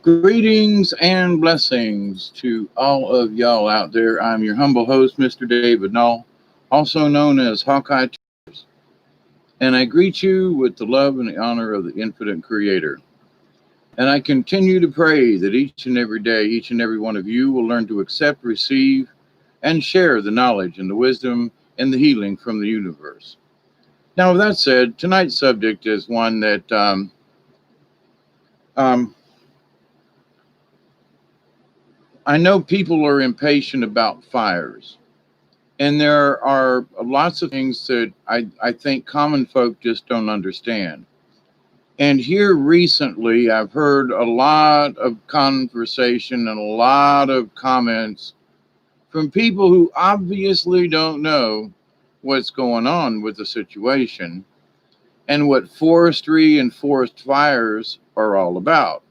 Greetings and blessings to all of y'all out there. I'm your humble host, Mr. David Null, also known as Hawkeye, and I greet you with the love and the honor of the infinite creator. And I continue to pray that each and every day, each and every one of you will learn to accept, receive, and share the knowledge and the wisdom and the healing from the universe. Now, with that said, tonight's subject is one that um, I know people are impatient about fires. And there are lots of things that I think common folk just don't understand. And here recently, I've heard a lot of conversation and a lot of comments from people who obviously don't know what's going on with the situation and what forestry and forest fires are all about.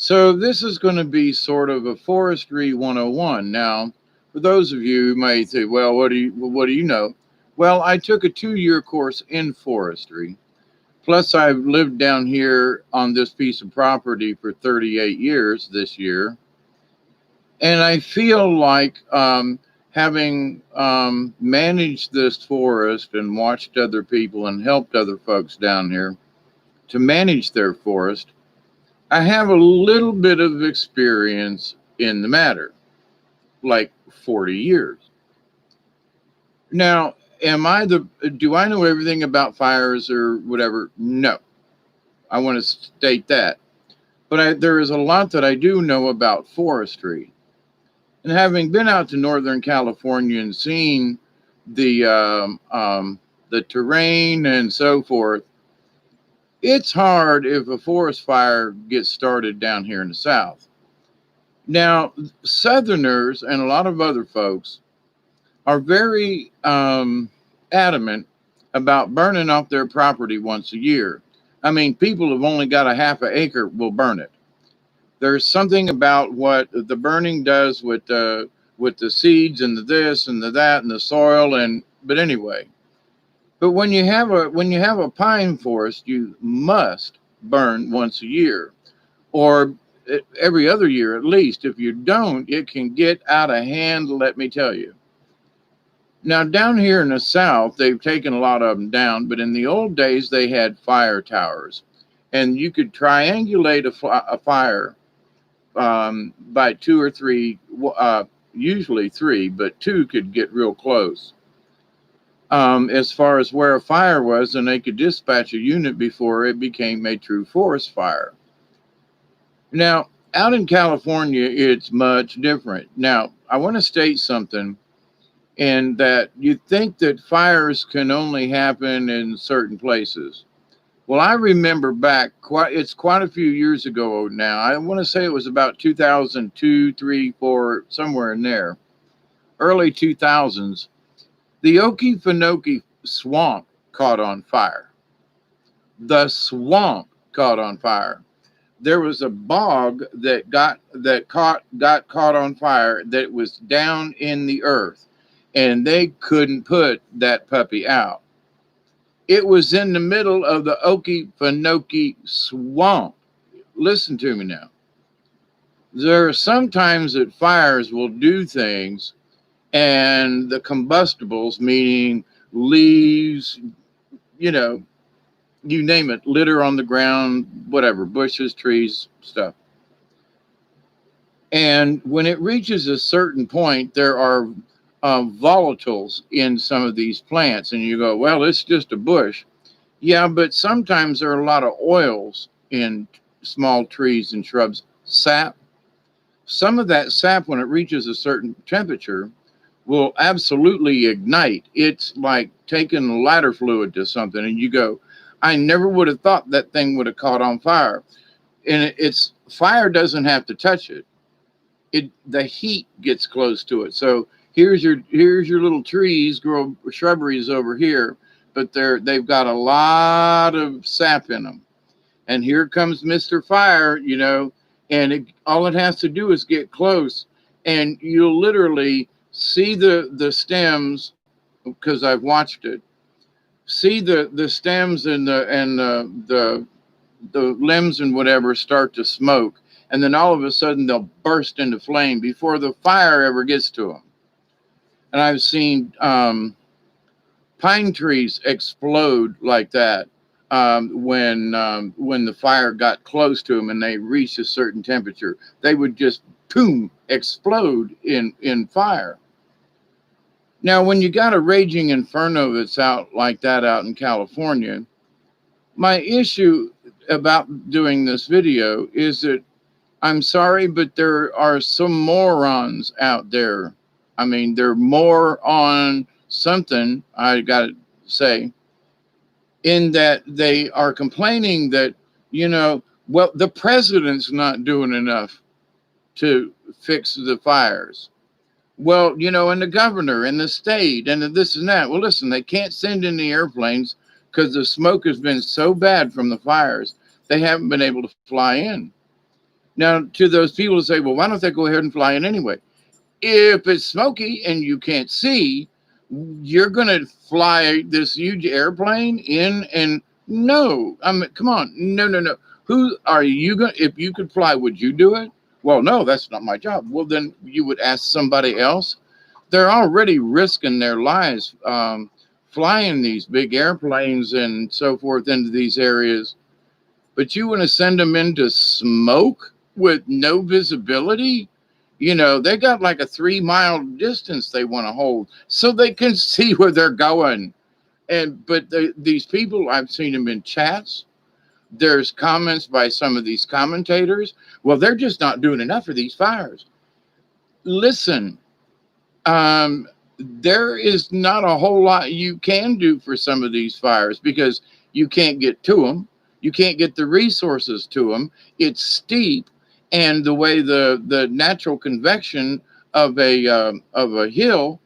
So this is going to be sort of a forestry 101. Now, for those of you who may say, well, what do you know? Well, I took a 2-year course in forestry. Plus, I've lived down here on this piece of property for 38 years this year. And I feel like having managed this forest and watched other people and helped other folks down here to manage their forest, I have a little bit of experience in the matter, like 40 years. Now, do I know everything about fires or whatever? No. I want to state that. But there is a lot that I do know about forestry. And having been out to Northern California and seen the terrain and so forth, it's hard if a forest fire gets started down here in the South. Now, Southerners and a lot of other folks are very adamant about burning off their property once a year. I mean, people who've only got a half an acre will burn it. There's something about what the burning does with the seeds and the this and the that and the soil but anyway. But when you have a pine forest, you must burn once a year, or every other year at least. If you don't, it can get out of hand, let me tell you. Now, down here in the South, they've taken a lot of them down, but in the old days, they had fire towers, and you could triangulate a fire by 2 or 3, usually 3, but 2 could get real close. As far as where a fire was, and they could dispatch a unit before it became a true forest fire. Now, out in California, it's much different. Now, I want to state something, in that you think that fires can only happen in certain places. Well, I remember back, it's quite a few years ago now. I want to say it was about 2002, 3, 4, somewhere in there, early 2000s. The Okefenokee swamp caught on fire. The swamp caught on fire. There was a bog that got caught on fire that was down in the earth, and they couldn't put that puppy out. It was in the middle of the Okefenokee swamp. Listen to me now. There are sometimes that fires will do things, and the combustibles, meaning leaves, you name it, litter on the ground, whatever, bushes, trees, stuff. And when it reaches a certain point, there are volatiles in some of these plants, and you go, well, it's just a bush. Yeah, but sometimes there are a lot of oils in small trees and shrubs. Sap. Some of that sap, when it reaches a certain temperature, will absolutely ignite. It's like taking ladder fluid to something, and you go, I never would have thought that thing would have caught on fire. And it's fire doesn't have to touch it. The heat gets close to it. So here's your little trees, grow shrubberies over here, but they've got a lot of sap in them. And here comes Mr. Fire, and all it has to do is get close, and you'll literally see the stems, because I've watched it. See the stems and the the limbs and whatever start to smoke, and then all of a sudden they'll burst into flame before the fire ever gets to them. And I've seen pine trees explode like that when the fire got close to them and they reached a certain temperature. They would just boom explode in fire. Now, when you got a raging inferno that's out like that out in California, my issue about doing this video is that I'm sorry, but there are some morons out there. I mean, they're more on something, I got to say, in that they are complaining that, well, the president's not doing enough to fix the fires. Well, and the governor and the state and the this and that. Well, listen, they can't send in the airplanes because the smoke has been so bad from the fires, they haven't been able to fly in. Now, to those people who say, well, why don't they go ahead and fly in anyway? If it's smoky and you can't see, you're going to fly this huge airplane in and no, I mean, come on. No, no, no. Who are you going to, if you could fly, would you do it? Well, no, that's not my job. Well, then you would ask somebody else. They're already risking their lives flying these big airplanes and so forth into these areas. But you want to send them into smoke with no visibility? They got like a 3-mile distance they want to hold so they can see where they're going. But these people, I've seen them in chats. There's comments by some of these commentators. Well, they're just not doing enough for these fires. Listen, there is not a whole lot you can do for some of these fires because you can't get to them. You can't get the resources to them. It's steep, and the way the natural convection of a hill,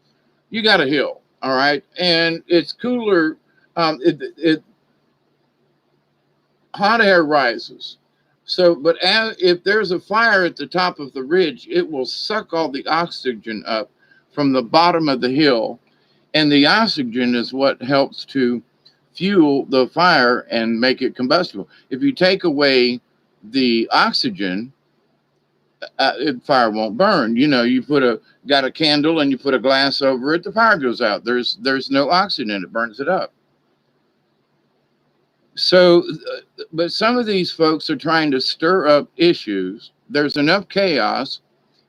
you got a hill, all right, and it's cooler. Hot air rises. So, but if there's a fire at the top of the ridge, it will suck all the oxygen up from the bottom of the hill. And the oxygen is what helps to fuel the fire and make it combustible. If you take away the oxygen, fire won't burn. You got a candle and you put a glass over it, the fire goes out. There's no oxygen in it, burns it up. So, but some of these folks are trying to stir up issues. There's enough chaos.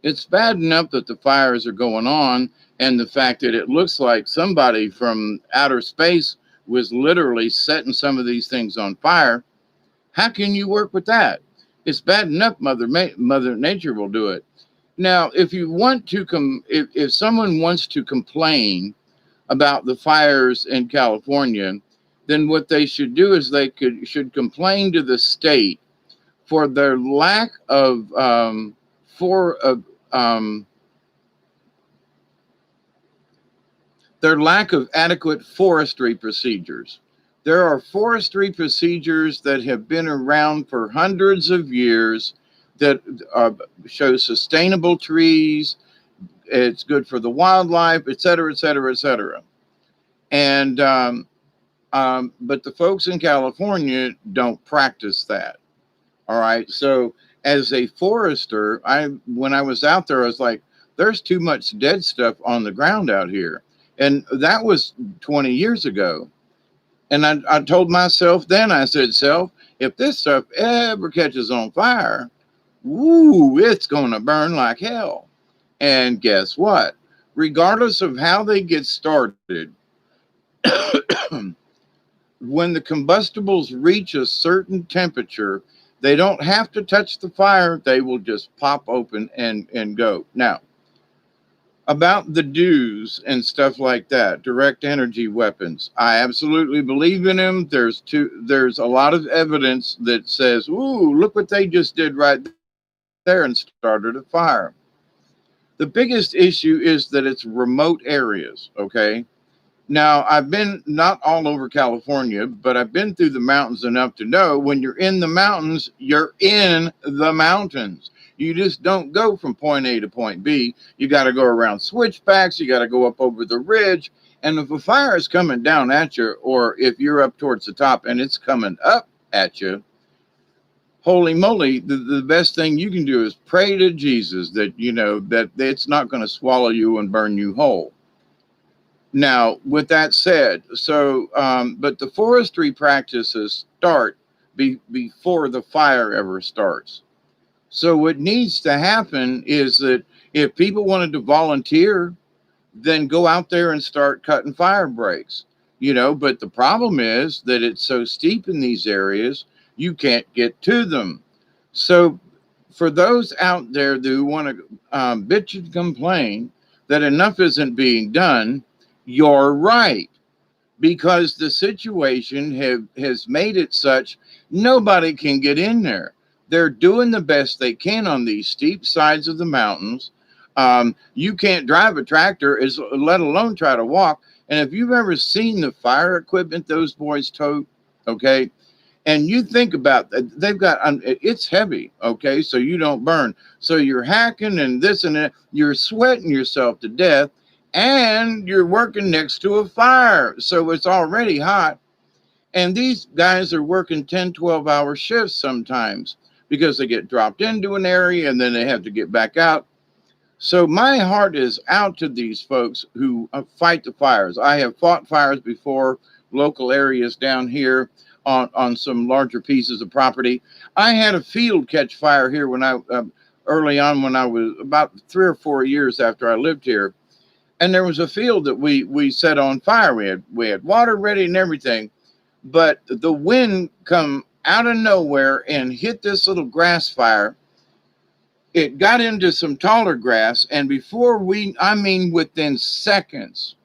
It's bad enough that the fires are going on and the fact that it looks like somebody from outer space was literally setting some of these things on fire. How can you work with that? It's bad enough Mother Nature will do it. Now, if you want to if someone wants to complain about the fires in California, then what they should do is they should complain to the state for their lack of adequate forestry procedures. There are forestry procedures that have been around for hundreds of years that show sustainable trees. It's good for the wildlife, et cetera, et cetera, et cetera. And but the folks in California don't practice that. All right. So as a forester, when I was out there, I was like, there's too much dead stuff on the ground out here. And that was 20 years ago. And I told myself then, I said, self, if this stuff ever catches on fire, woo, it's going to burn like hell. And guess what? Regardless of how they get started, when the combustibles reach a certain temperature, they don't have to touch the fire. They will just pop open and go. Now, about the DEWs and stuff like that, direct energy weapons, I absolutely believe in them. There's a lot of evidence that says, ooh, look what they just did right there and started a fire. The biggest issue is that it's remote areas, okay? Now, I've been not all over California, but I've been through the mountains enough to know when you're in the mountains, you're in the mountains. You just don't go from point A to point B. You got to go around switchbacks. You got to go up over the ridge. And if a fire is coming down at you, or if you're up towards the top and it's coming up at you, holy moly, the best thing you can do is pray to Jesus that, that it's not going to swallow you and burn you whole. Now, with that said, but the forestry practices start before the fire ever starts. So what needs to happen is that if people wanted to volunteer, then go out there and start cutting fire breaks. But the problem is that it's so steep in these areas, you can't get to them. So for those out there who want to bitch and complain that enough isn't being done, you're right, because the situation has made it such nobody can get in there. They're doing the best they can on these steep sides of the mountains. You can't drive a tractor, let alone try to walk. And if you've ever seen the fire equipment those boys tote, okay, and you think about that, they've got it's heavy, okay, so you don't burn. So you're hacking and this and that, you're sweating yourself to death, and you're working next to a fire, so it's already hot. And these guys are working 10, 12-hour shifts sometimes because they get dropped into an area and then they have to get back out. So my heart is out to these folks who fight the fires. I have fought fires before, local areas down here on some larger pieces of property. I had a field catch fire here when I early on, when I was about 3 or 4 years after I lived here, and there was a field that we set on fire. We had water ready and everything, but the wind come out of nowhere and hit this little grass fire. It got into some taller grass, and within seconds,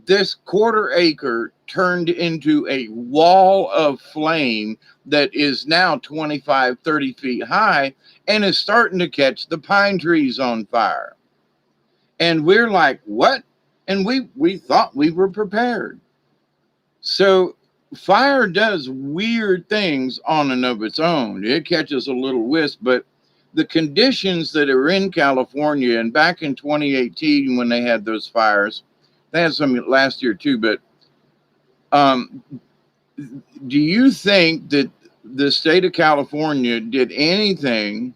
this quarter acre turned into a wall of flame that is now 25, 30 feet high and is starting to catch the pine trees on fire. And we're like, what? And we thought we were prepared. So fire does weird things on and of its own. It catches a little wisp, but the conditions that are in California, and back in 2018 when they had those fires, they had some last year too, but do you think that the state of California did anything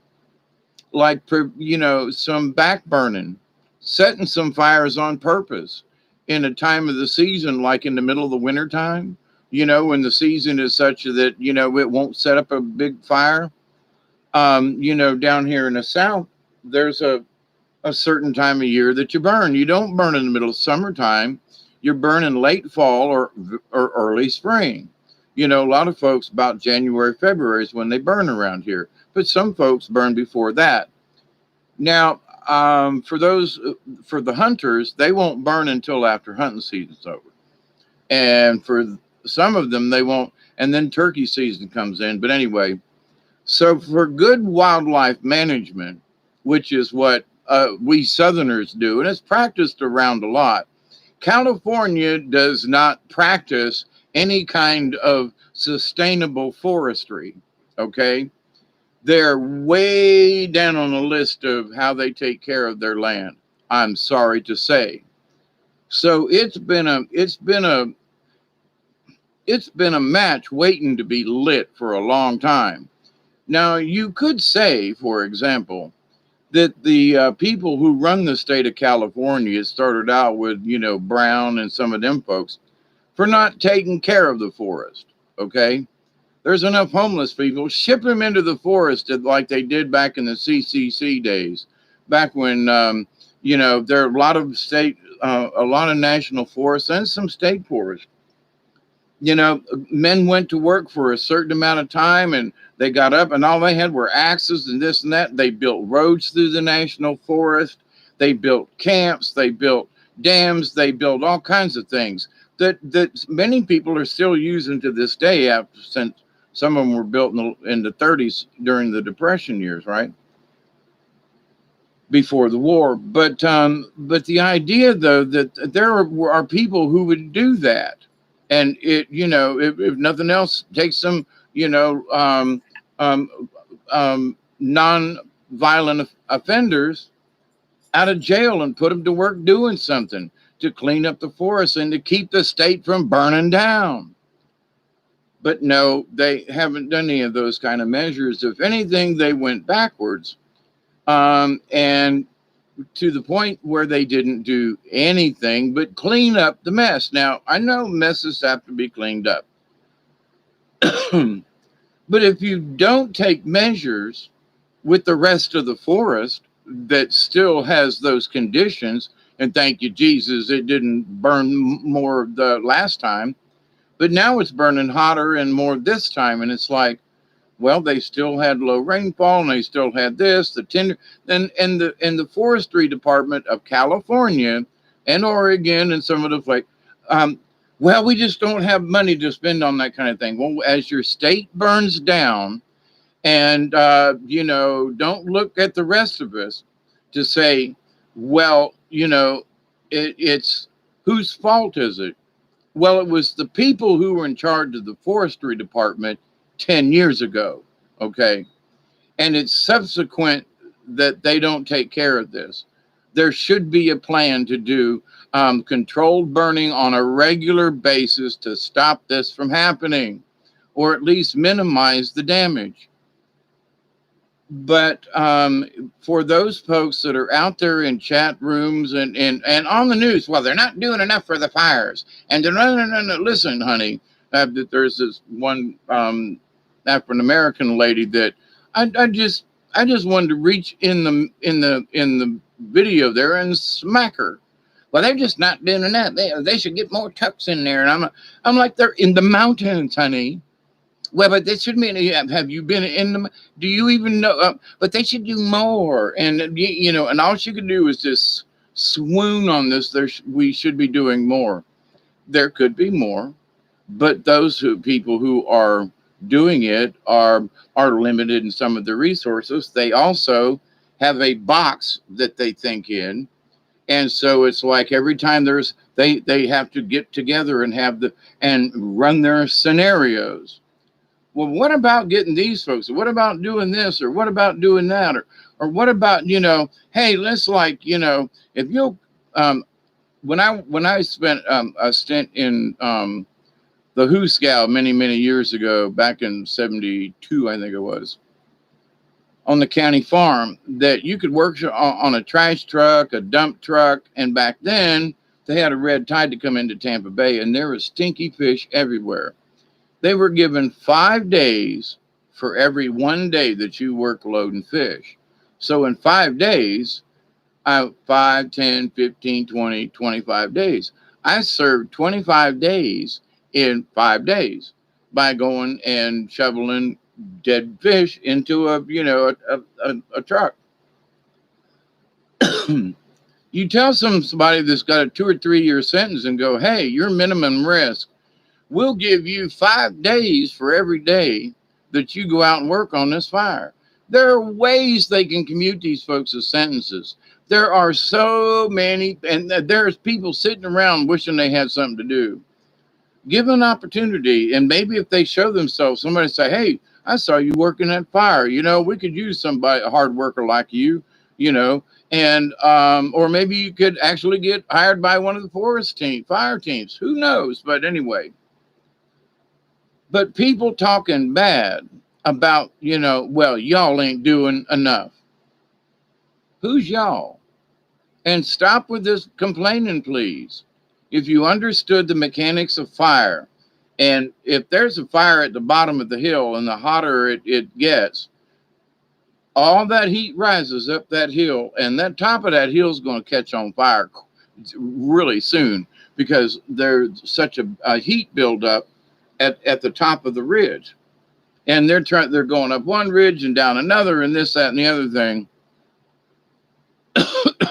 like, some backburning, setting some fires on purpose in a time of the season, like in the middle of the winter time, when the season is such that, it won't set up a big fire? Down here in the South, there's a certain time of year that you burn. You don't burn in the middle of summertime. You're burning late fall or early spring. A lot of folks about January, February is when they burn around here, but some folks burn before that. Now, for the hunters, they won't burn until after hunting season's over. And for some of them, they won't. And then turkey season comes in. But anyway, so for good wildlife management, which is what we Southerners do, and it's practiced around a lot, California does not practice any kind of sustainable forestry, okay? They're way down on the list of how they take care of their land, I'm sorry to say. So it's been a match waiting to be lit for a long time. Now, you could say, for example, that the people who run the state of California started out with, Brown and some of them folks for not taking care of the forest. Okay. There's enough homeless people. Ship them into the forest like they did back in the CCC days, back when, there are a lot of a lot of national forests and some state forests. Men went to work for a certain amount of time and they got up and all they had were axes and this and that. They built roads through the national forest. They built camps. They built dams. They built all kinds of things that many people are still using to this day, since some of them were built in the 30s during the Depression years, right? Before the war. But the idea, though, that there are people who would do that. And if nothing else, take some, non-violent offenders out of jail and put them to work doing something to clean up the forest and to keep the state from burning down. But no, they haven't done any of those kind of measures. If anything, they went backwards. And to the point where they didn't do anything but clean up the mess. Now, I know messes have to be cleaned up. But if you don't take measures with the rest of the forest that still has those conditions, and thank you, Jesus, it didn't burn more the last time, but now it's burning hotter and more this time. And it's like, well, they still had low rainfall and they still had this, the tender, and the forestry department of California and Oregon and some of the like, um, well, we just don't have money to spend on that kind of thing. Well, as your state burns down, and don't look at the rest of us to say, well, it's whose fault is it? Well, it was the people who were in charge of the forestry department 10 years ago. Okay. And it's subsequent that they don't take care of this. There should be a plan to do controlled burning on a regular basis to stop this from happening, or at least minimize the damage. But for those folks that are out there in chat rooms and on the news, well, they're not doing enough for the fires. And they're, no, no, no, no. Listen, honey, there's this one African American lady that I just wanted to reach in the video there and smack her. Well, they're just not doing enough. They should get more trucks in there. And I'm like, they're in the mountains, honey. Well, but that should mean, have you been in them? Do you even know? But they should do more. And, and all she could do is just swoon on this. We should be doing more. There could be more, but people who are doing it are limited in some of the resources. They also have a box that they think in. And so it's like every time they have to get together and run their scenarios. Well, what about getting these folks? Or what about doing this? Or what about doing that? Or what about, hey, let's if you'll, when I spent a stint in the Who Scout many, many years ago, back in 72, I think it was, on the county farm, that you could work on a trash truck, a dump truck. And back then they had a red tide to come into Tampa Bay and there was stinky fish everywhere. They were given 5 days for every 1 day that you work loading fish. So in 5 days, 5, 10, 15, 20, 25 days. I served 25 days in 5 days by going and shoveling dead fish into a truck. You tell somebody that's got a 2 or 3 year sentence and go, hey, your minimum risk, we'll give you 5 days for every day that you go out and work on this fire. There are ways they can commute these folks' sentences. There are so many, and there's people sitting around wishing they had something to do. Give an opportunity, and maybe if they show themselves, somebody say, hey, I saw you working that fire. We could use somebody, a hard worker like you, and or maybe you could actually get hired by one of the fire teams. Who knows? But anyway. But people talking bad about, well, y'all ain't doing enough. Who's y'all? And stop with this complaining, please. If you understood the mechanics of fire, and if there's a fire at the bottom of the hill and the hotter it gets, all that heat rises up that hill, and that top of that hill is going to catch on fire really soon because there's such a heat buildup at the top of the ridge. And they're going up one ridge and down another and this, that, and the other thing.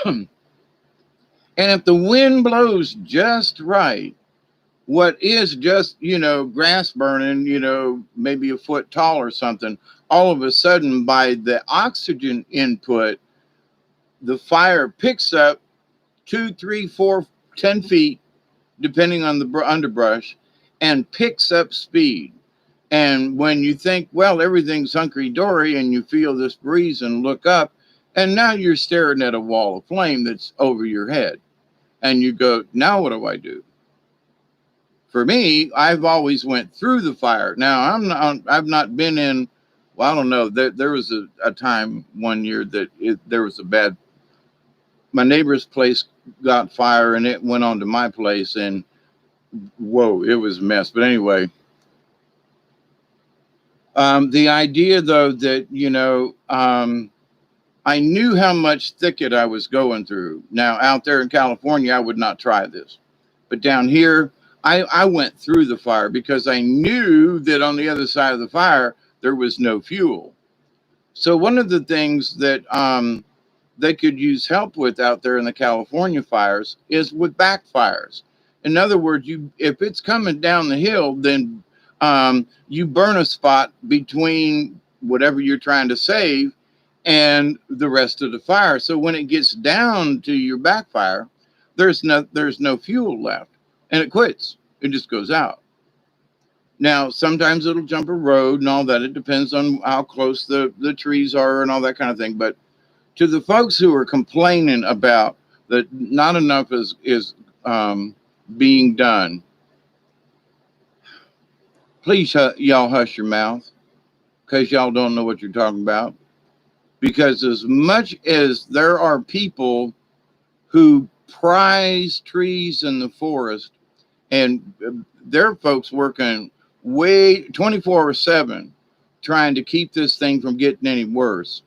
And if the wind blows just right, what is just, grass burning, maybe a foot tall or something, all of a sudden by the oxygen input, the fire picks up 2, 3, 4, 10 feet, depending on the underbrush, and picks up speed. And when you think, well, everything's hunky-dory, and you feel this breeze and look up, and now you're staring at a wall of flame that's over your head. And you go, now what do I do? For me, I've always went through the fire. Now I've not been in. Well, I don't know. There was a time one year that there was a bad. My neighbor's place got fire and it went on to my place, and whoa, it was a mess. But anyway, the idea though that I knew how much thicket I was going through. Now out there in California, I would not try this, but down here, I went through the fire because I knew that on the other side of the fire there was no fuel. So one of the things that they could use help with out there in the California fires is with backfires. In other words, you if it's coming down the hill, then you burn a spot between whatever you're trying to save and the rest of the fire. So when it gets down to your backfire, there's no fuel left, and it quits. It just goes out. Now, sometimes it'll jump a road and all that. It depends on how close the trees are and all that kind of thing. But to the folks who are complaining about that not enough is being done, please y'all hush your mouth because y'all don't know what you're talking about. Because as much as there are people who prize trees in the forest, and there are folks working way 24/7 trying to keep this thing from getting any worse.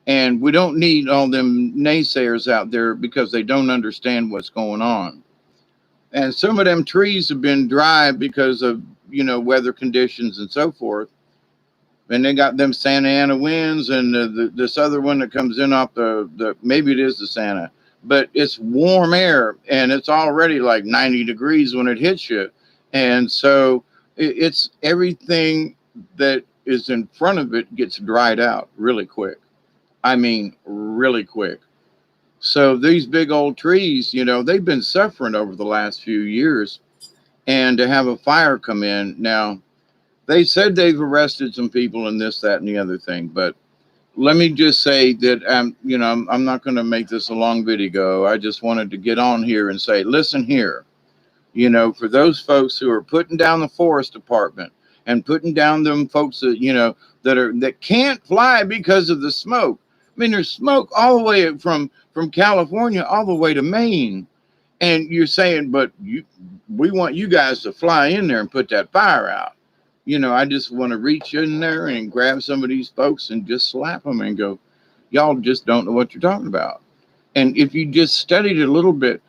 And we don't need all them naysayers out there because they don't understand what's going on. And some of them trees have been dry because of, weather conditions and so forth. And they got them Santa Ana winds and this other one that comes in off maybe it is the Santa, but it's warm air and it's already like 90 degrees when it hits you. And so it's everything that is in front of it gets dried out really quick. I mean, really quick. So these big old trees, they've been suffering over the last few years. And to have a fire come in now, they said they've arrested some people and this, that, and the other thing. But let me just say that, I'm not going to make this a long video. I just wanted to get on here and say, listen here, for those folks who are putting down the forest department and putting down them folks that can't fly because of the smoke. I mean, there's smoke all the way from California all the way to Maine. And you're saying, but we want you guys to fly in there and put that fire out. I just want to reach in there and grab some of these folks and just slap them and go, y'all just don't know what you're talking about. And if you just studied it a little bit,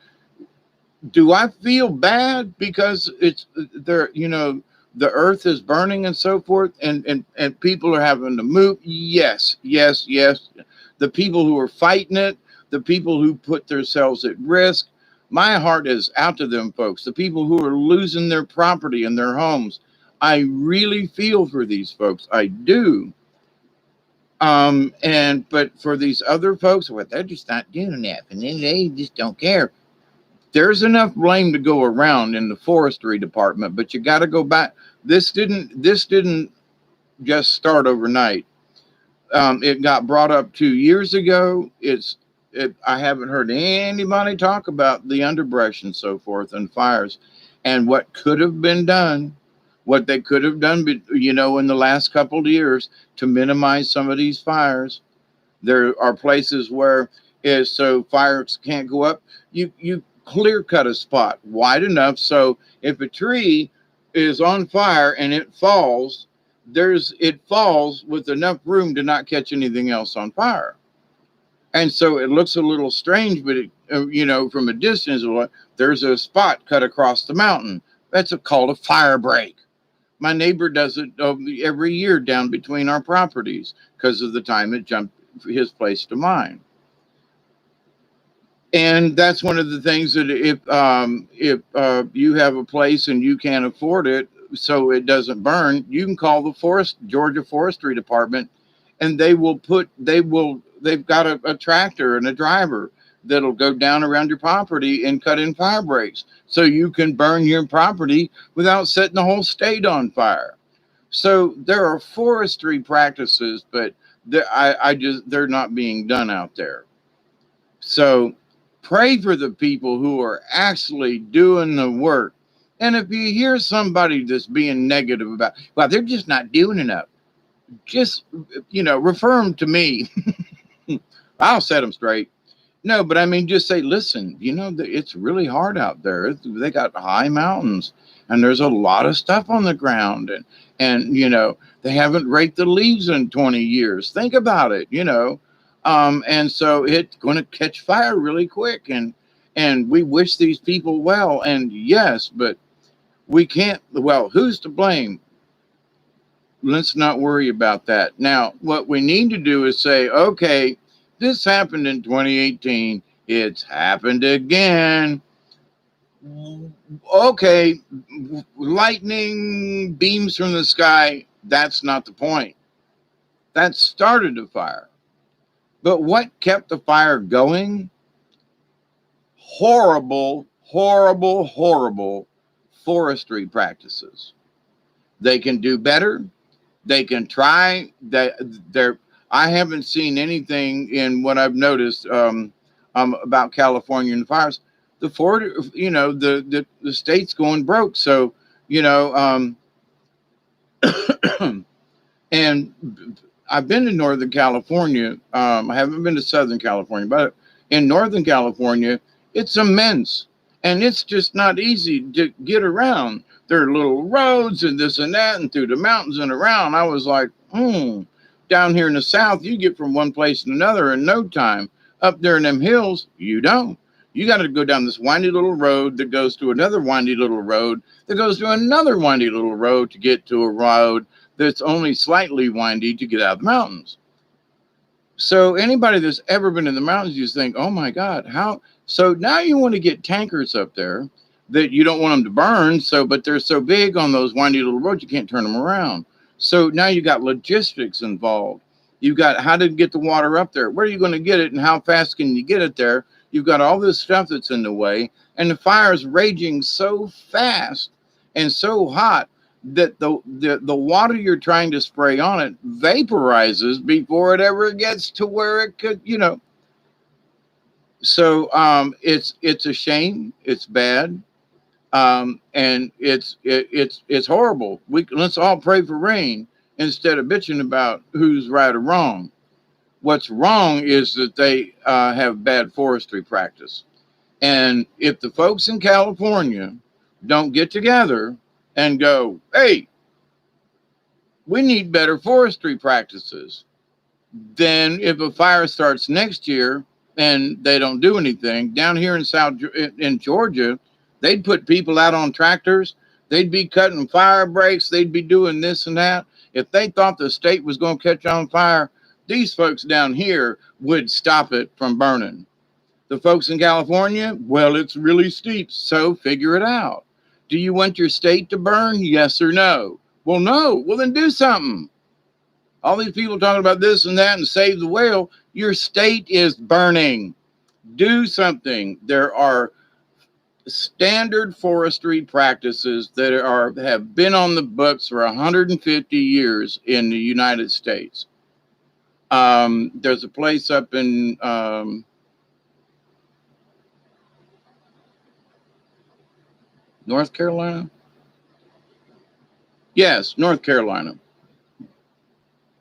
do I feel bad because it's there, the earth is burning and so forth and people are having to move? Yes, yes, yes. The people who are fighting it, the people who put themselves at risk, my heart is out to them folks, the people who are losing their property and their homes. I really feel for these folks. I do. But for these other folks, well, they're just not doing that, and then they just don't care. There's enough blame to go around in the forestry department, but you got to go back. This didn't just start overnight. It got brought up 2 years ago. I haven't heard anybody talk about the underbrush and so forth and fires and what could have been done. What they could have done, in the last couple of years to minimize some of these fires. There are places where so fires can't go up. You clear cut a spot wide enough so if a tree is on fire and it falls, it falls with enough room to not catch anything else on fire. And so it looks a little strange, but from a distance, there's a spot cut across the mountain. That's called a fire break. My neighbor does it every year down between our properties because of the time it jumped his place to mine. And that's one of the things that if you have a place and you can't afford it, so it doesn't burn, you can call the Georgia Forestry Department, and they've got a tractor and a driver that'll go down around your property and cut in fire breaks so you can burn your property without setting the whole state on fire. So there are forestry practices, but they're not being done out there. So pray for the people who are actually doing the work And if you hear somebody that's being negative about, well, they're just not doing enough, just, refer them to me. I'll set them straight. No, but I mean, just say, listen, it's really hard out there. They got high mountains and there's a lot of stuff on the ground. And they haven't raked the leaves in 20 years. Think about it. And so it's going to catch fire really quick. And we wish these people well. And yes, but we can't, well, who's to blame? Let's not worry about that. Now, what we need to do is say, okay, this happened in 2018. It's happened again. Okay, lightning beams from the sky. That's not the point. That started the fire. But what kept the fire going? Horrible, horrible, horrible forestry practices. They can do better. They can try. I haven't seen anything in what I've noticed about California and the fires. The Ford, the state's going broke. So, you know, and I've been to Northern California. I haven't been to Southern California, but in Northern California, it's immense. And it's just not easy to get around. There are little roads and this and that, and through the mountains and around. I was like, down here in the South, you get from one place to another in no time. Up there in them hills, you don't. You got to go down this windy little road that goes to another windy little road that goes to another windy little road to get to a road that's only slightly windy to get out of the mountains. So anybody that's ever been in the mountains, you think, oh my God, how? So now you want to get tankers up there that you don't want them to burn. But they're so big on those windy little roads, you can't turn them around. So now you got logistics involved. You've got how to get the water up there. Where are you going to get it and how fast can you get it there? You've got all this stuff that's in the way, and the fire is raging so fast and so hot that the water you're trying to spray on it vaporizes before it ever gets to where it could, So it's a shame. It's bad, and it's horrible. Let's all pray for rain instead of bitching about who's right or wrong. What's wrong is that they have bad forestry practice. And if the folks in California don't get together and go, hey, we need better forestry practices, then if a fire starts next year and they don't do anything, down here in Georgia, they'd put people out on tractors. They'd be cutting fire breaks. They'd be doing this and that. If they thought the state was going to catch on fire, these folks down here would stop it from burning. The folks in California, well, it's really steep, so figure it out. Do you want your state to burn? Yes or no? Well, no. Well, then do something. All these people talking about this and that and save the whale. Your state is burning. Do something. There are standard forestry practices that have been on the books for 150 years in the United States. There's a place up in North Carolina. Yes, North Carolina.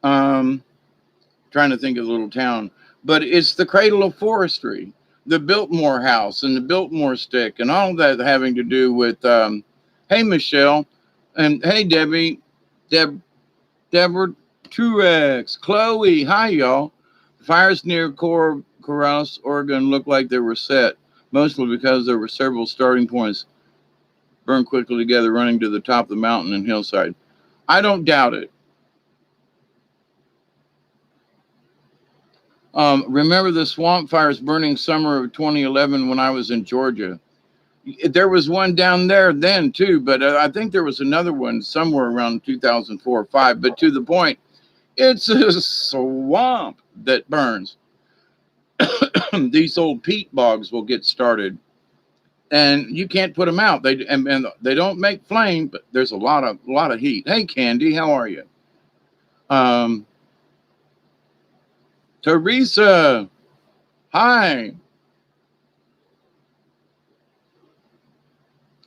Trying to think of the little town, but it's the cradle of forestry. The Biltmore House and the Biltmore Stick and all that having to do with, hey, Michelle, and hey, Debbie, Deborah Truex, Chloe, hi, y'all. Fires near Corvallis, Oregon looked like they were set, mostly because there were several starting points burned quickly together, running to the top of the mountain and hillside. I don't doubt it. Remember the swamp fires burning summer of 2011 when I was in Georgia? There was one down there then too, but I think there was another one somewhere around 2004 or 5. But to the point, it's a swamp that burns. These old peat bogs will get started, and you can't put them out. And they don't make flame, but there's a lot of heat. Hey, Candy, how are you? Teresa, hi.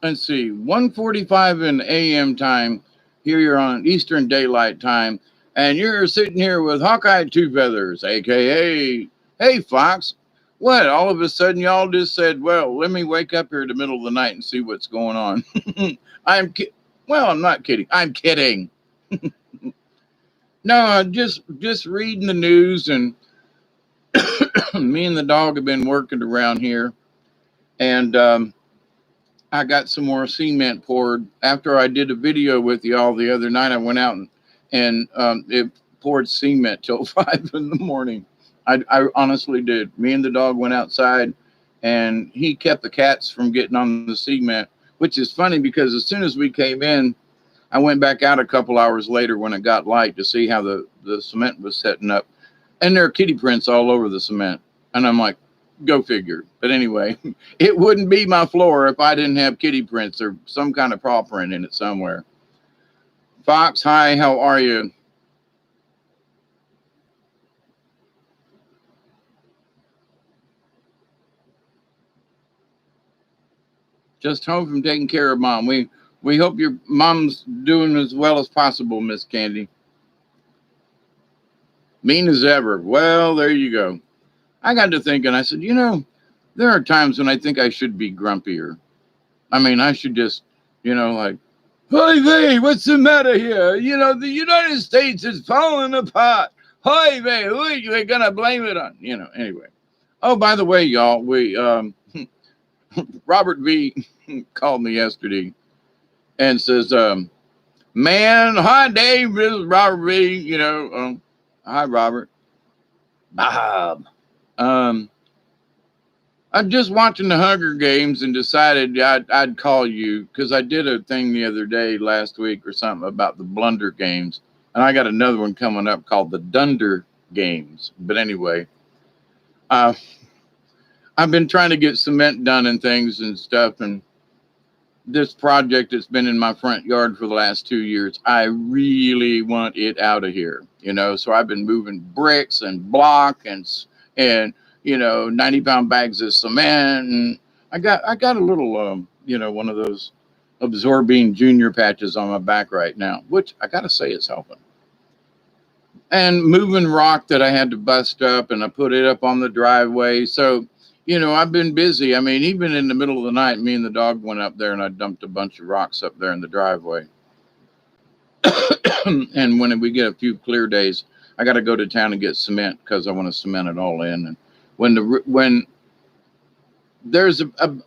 let's see, 1:45 in AM time. Here you're on Eastern Daylight Time, and you're sitting here with Hawkeye Two Feathers, aka Hey Fox. What? All of a sudden, y'all just said, "Well, let me wake up here in the middle of the night and see what's going on." I'm well, I'm not kidding. I'm kidding. No, just reading the news, and me and the dog have been working around here, and I got some more cement poured. After I did a video with y'all the other night, I went out and it poured cement till 5 in the morning. I honestly did. Me and the dog went outside, and he kept the cats from getting on the cement, which is funny because as soon as we came in, I went back out a couple hours later when it got light to see how the cement was setting up, and there are kitty prints all over the cement. And I'm like, go figure. But anyway, it wouldn't be my floor if I didn't have kitty prints or some kind of paw print in it somewhere. Fox, hi, how are you? Just home from taking care of mom. We hope your mom's doing as well as possible, Miss Candy. Mean as ever. Well, there you go. I got to thinking, I said, there are times when I think I should be grumpier. I mean, I should just, like, hey, hey, what's the matter here? The United States is falling apart. Hey, hey, who are you going to blame it on? Anyway. Oh, by the way, y'all, Robert V called me yesterday and says, man, hi, Dave, this is Robert V, hi, Robert. Bob. I'm just watching the Hunger Games and decided I'd call you because I did a thing the other day, last week or something, about the Blunder Games. And I got another one coming up called the Dunder Games. But anyway, uh, I've been trying to get cement done and things and stuff. And this project that's been in my front yard for the last 2 years, I really want it out of here, So I've been moving bricks and block and 90-pound bags of cement, and I got a little one of those absorbing junior patches on my back right now, which I gotta say is helping. And moving rock that I had to bust up, and I put it up on the driveway. So I've been busy. I mean, even in the middle of the night, me and the dog went up there and I dumped a bunch of rocks up there in the driveway. And when we get a few clear days, I got to go to town and get cement because I want to cement it all in. And when there's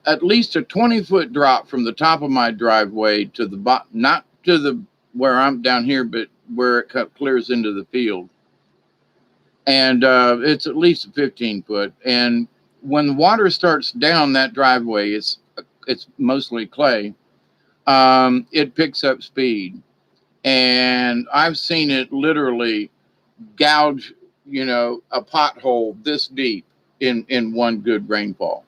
at least a 20-foot drop from the top of my driveway to the bottom, not to the where I'm down here, but where it clears into the field, and it's at least 15 foot. And when the water starts down that driveway, it's mostly clay. It picks up speed, and I've seen it literally gouge, a pothole this deep in one good rainfall.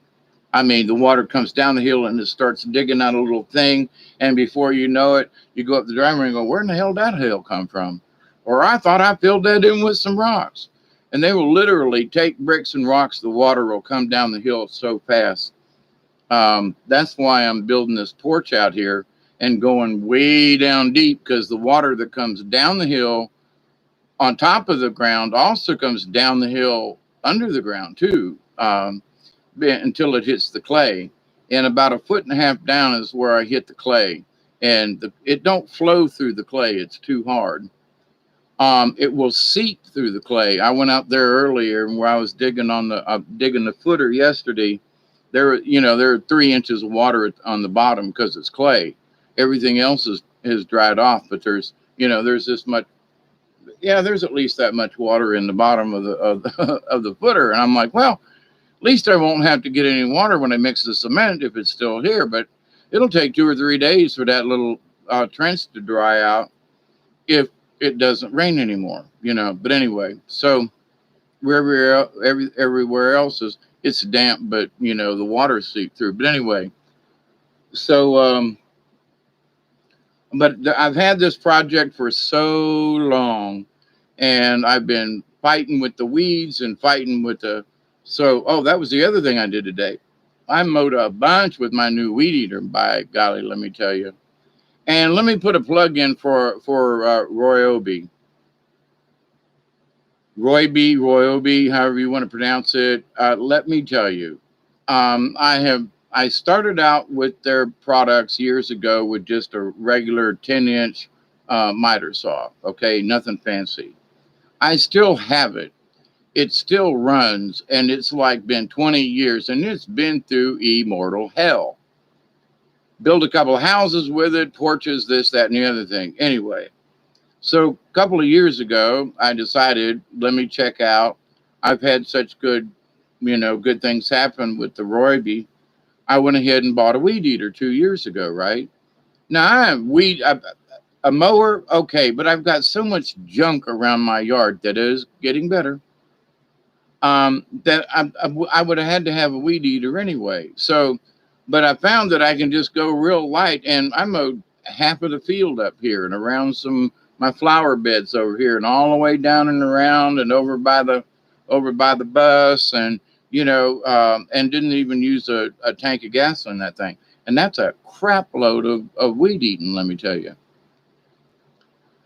I mean, the water comes down the hill and it starts digging out a little thing, and before you know it, you go up the driveway and go, "Where in the hell did that hill come from?" Or, "I thought I filled that in with some rocks." And they will literally take bricks and rocks. The water will come down the hill so fast. That's why I'm building this porch out here and going way down deep, because the water that comes down the hill on top of the ground also comes down the hill under the ground too, until it hits the clay. And about 1.5 feet down is where I hit the clay, and it don't flow through the clay. It's too hard. It will seep through the clay. I went out there earlier where I was digging digging the footer yesterday. There are 3 inches of water on the bottom because it's clay. Everything else is dried off, but there's this much. Yeah, there's at least that much water in the bottom of the footer, and I'm like, well, at least I won't have to get any water when I mix the cement if it's still here. But it'll take 2 or 3 days for that little trench to dry out if it doesn't rain anymore. But anyway, so everywhere else it's damp, but the water seep through. But anyway, so but I've had this project for so long, and I've been fighting with the weeds and fighting with the. So, that was the other thing I did today. I mowed a bunch with my new weed eater, by golly, let me tell you. And let me put a plug in for Roy Obi, however you want to pronounce it. Let me tell you, I started out with their products years ago with just a regular 10-inch miter saw. Okay, nothing fancy. I still have it. It still runs, and it's like been 20 years, and it's been through immortal hell. Built a couple of houses with it, porches, this, that, and the other thing. Anyway, so a couple of years ago, I decided, let me check out. I've had such good things happen with the Royby. I went ahead and bought a weed eater 2 years ago, right? Now I have a mower, okay, but I've got so much junk around my yard that is getting better. That I would have had to have a weed eater anyway. So, but I found that I can just go real light, and I mowed half of the field up here and around some my flower beds over here, and all the way down and around and over by the bus, and and didn't even use a tank of gas on that thing, and that's a crap load of weed eating, let me tell you.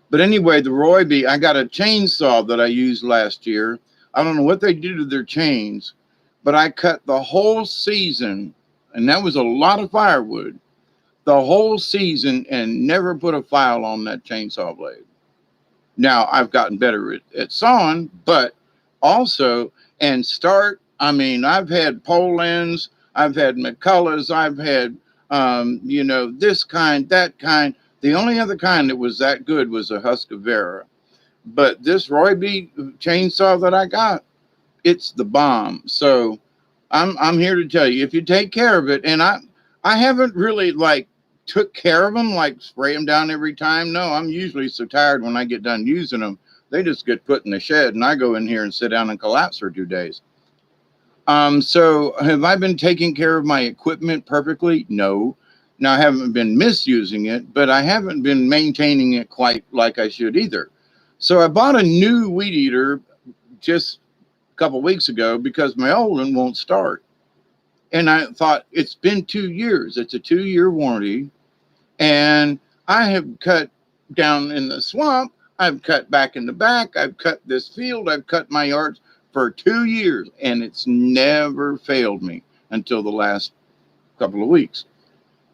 But anyway, the Royby, I got a chainsaw that I used last year. I don't know what they do to their chains, but I cut the whole season, and that was a lot of firewood, the whole season, and never put a file on that chainsaw blade. Now I've gotten better at sawing, but also I mean, I've had Polands, I've had McCulloughs, I've had this kind, that kind. The only other kind that was that good was a Husqvarna. But this Royby chainsaw that I got, it's the bomb. So I'm here to tell you, if you take care of it, and I haven't really like took care of them, like spray them down every time. No, I'm usually so tired when I get done using them, they just get put in the shed, and I go in here and sit down and collapse for 2 days. So have I been taking care of my equipment perfectly? No. Now I haven't been misusing it, but I haven't been maintaining it quite like I should either. So I bought a new weed eater just a couple weeks ago because my old one won't start. And I thought, it's been 2 years. It's a 2-year warranty. And I have cut down in the swamp. I've cut back in the back. I've cut this field. I've cut my yards for 2 years, and it's never failed me until the last couple of weeks.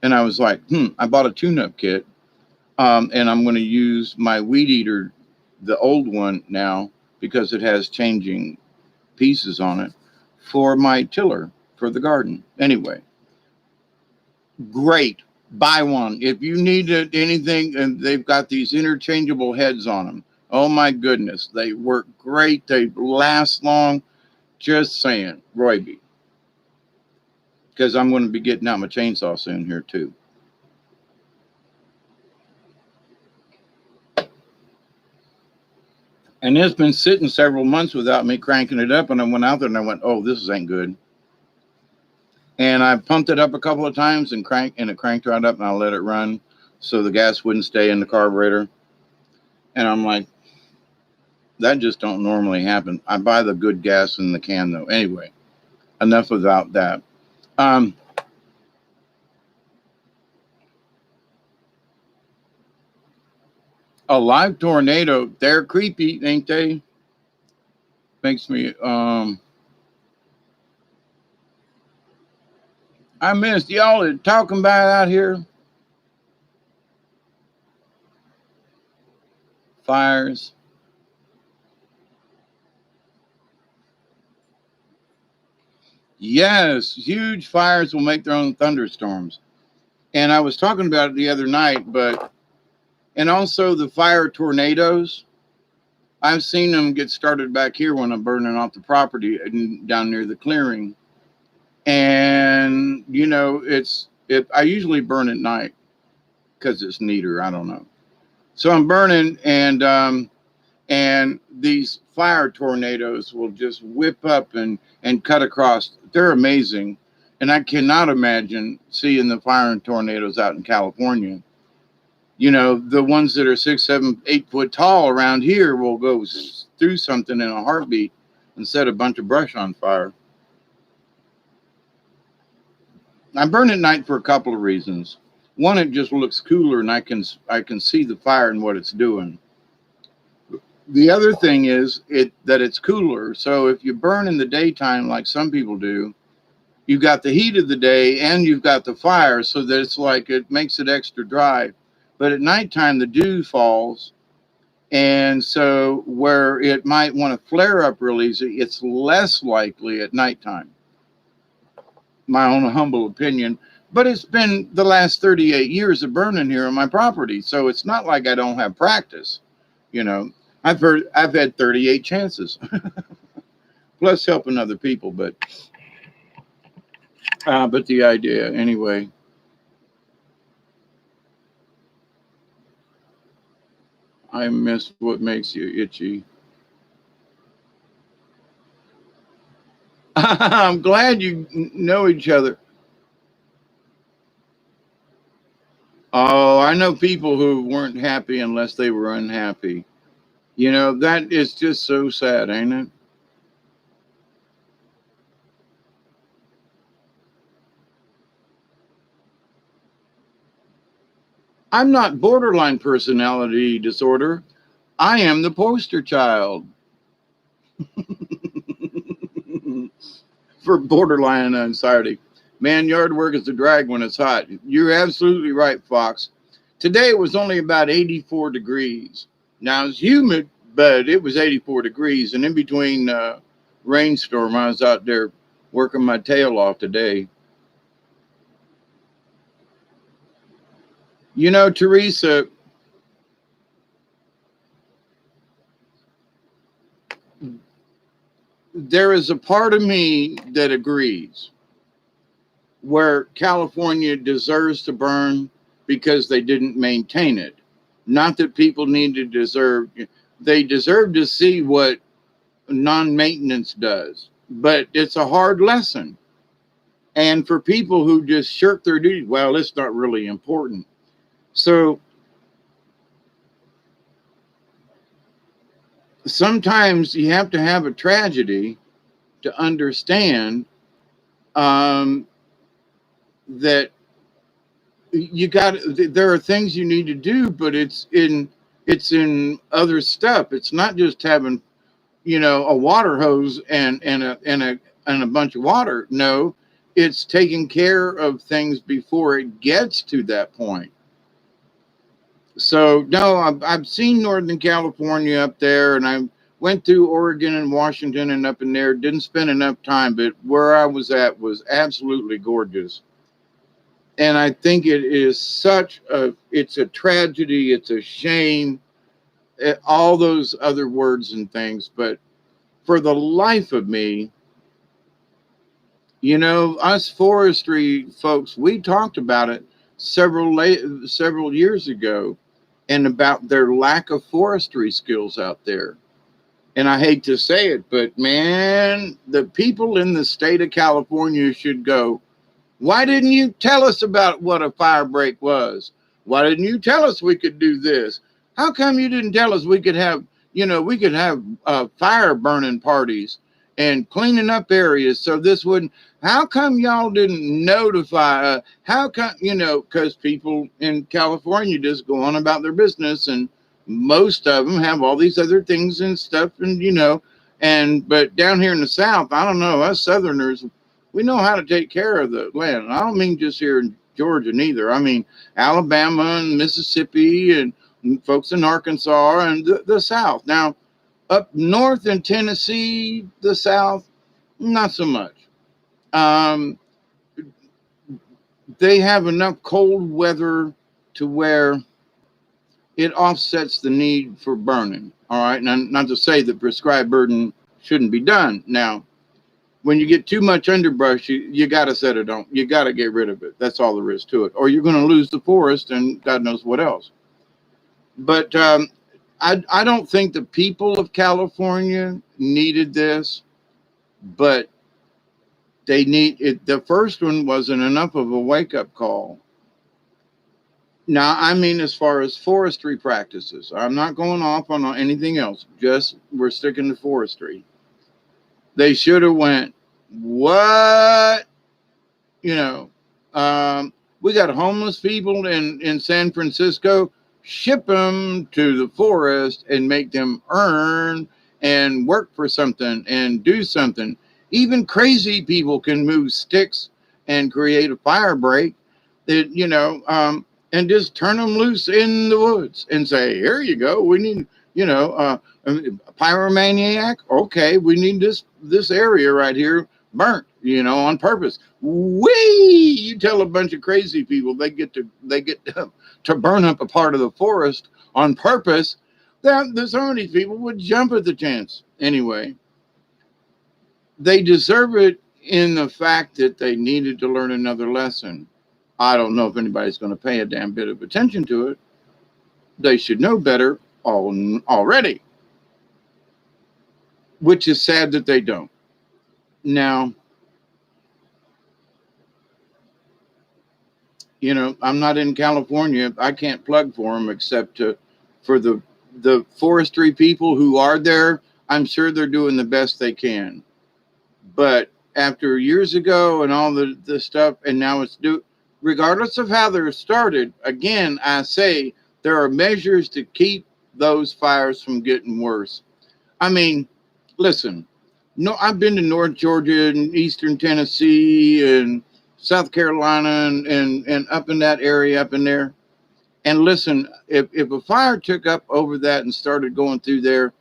And I was like, I bought a tune-up kit, and I'm going to use my weed eater, the old one now, because it has changing pieces on it, for my tiller for the garden. Anyway, great. Buy one. If you need anything, and they've got these interchangeable heads on them. Oh my goodness. They work great. They last long. Just saying, Royby. Because I'm going to be getting out my chainsaw soon here too. And it's been sitting several months without me cranking it up. And I went out there and I went, oh, this ain't good. And I pumped it up a couple of times and it cranked right up, and I let it run so the gas wouldn't stay in the carburetor. And I'm like, that just don't normally happen. I buy the good gas in the can though. Anyway, enough about that. A live tornado, they're creepy, ain't they? Makes me I missed y'all talking about out here. Fires. Yes, huge fires will make their own thunderstorms. And I was talking about it the other night, and also the fire tornadoes. I've seen them get started back here when I'm burning off the property down near the clearing. And I usually burn at night because it's neater. I don't know. So I'm burning, and these fire tornadoes will just whip up and cut across. They're amazing. And I cannot imagine seeing the fire tornadoes out in California. The ones that are 6, 7, 8 foot tall around here will go through something in a heartbeat and set a bunch of brush on fire. I burn at night for a couple of reasons. One, it just looks cooler, and I can see the fire and what it's doing. The other thing is that it's cooler. So if you burn in the daytime, like some people do, you've got the heat of the day and you've got the fire, so that it's like it makes it extra dry. But at nighttime, the dew falls, and so where it might want to flare up real easy, it's less likely at nighttime. My own humble opinion. But it's been the last 38 years of burning here on my property, so it's not like I don't have practice. You know, I've had 38 chances, plus helping other people. But the idea anyway. I miss what makes you itchy. I'm glad you know each other. Oh, I know people who weren't happy unless they were unhappy. You know, that is just so sad, ain't it? I'm not borderline personality disorder. I am the poster child for borderline anxiety. Man, yard work is a drag when it's hot. You're absolutely right, Fox. Today it was only about 84 degrees. Now it's humid, but it was 84 degrees. And in between rainstorm, I was out there working my tail off today. You know, Teresa, there is a part of me that agrees where California deserves to burn because they didn't maintain it. Not that people need to deserve, they deserve to see what non maintenance does, but it's a hard lesson. And for people who just shirk their duty, well, it's not really important. So sometimes you have to have a tragedy to understand um, that you got there are things you need to do, but it's in other stuff. It's not just having a water hose and a bunch of water. No, it's taking care of things before it gets to that point. So no, I've seen Northern California up there, and I went through Oregon and Washington and up in there. Didn't spend enough time, but where I was at was absolutely gorgeous. And I think it's a tragedy, it's a shame, all those other words and things. But for the life of me, us forestry folks, we talked about it several years ago, and about their lack of forestry skills out there. And I hate to say it, but man, the people in the state of California should go, why didn't you tell us about what a fire break was? Why didn't you tell us we could do this? How come you didn't tell us we could have fire burning parties and cleaning up areas so this wouldn't? How come y'all didn't notify? How come, because people in California just go on about their business, and most of them have all these other things and stuff, but down here in the South, I don't know, us Southerners, we know how to take care of the land. And I don't mean just here in Georgia neither. I mean Alabama and Mississippi and folks in Arkansas and the South. Now, up north in Tennessee, the South, not so much. Um, they have enough cold weather to where it offsets the need for burning. All right. Now, not to say that prescribed burning shouldn't be done. Now, when you get too much underbrush, you got to set it on. You got to get rid of it. That's all there is to it. Or you're going to lose the forest and God knows what else. But I don't think the people of California needed this, but they need it. The first one wasn't enough of a wake up call. Now, I mean, as far as forestry practices, I'm not going off on anything else. Just we're sticking to forestry. They should have went, what? You know, We got homeless people in San Francisco. Ship them to the forest and make them earn and work for something and do something. Even crazy people can move sticks and create a fire break that, and just turn them loose in the woods and say, here you go. We need, a pyromaniac. Okay, we need this area right here burnt, on purpose. You tell a bunch of crazy people they get to burn up a part of the forest on purpose. That some of these people would jump at the chance. Anyway, they deserve it in the fact that they needed to learn another lesson. I don't know if anybody's going to pay a damn bit of attention to it. They should know better already, which is sad that they don't. Now, I'm not in California. I can't plug for them except for the forestry people who are there. I'm sure they're doing the best they can. But after years ago and all the stuff, and now regardless of how they're started, again, I say there are measures to keep those fires from getting worse. I mean, listen, no, I've been to North Georgia and Eastern Tennessee and South Carolina and up in that area up in there. And listen, if a fire took up over that and started going through there,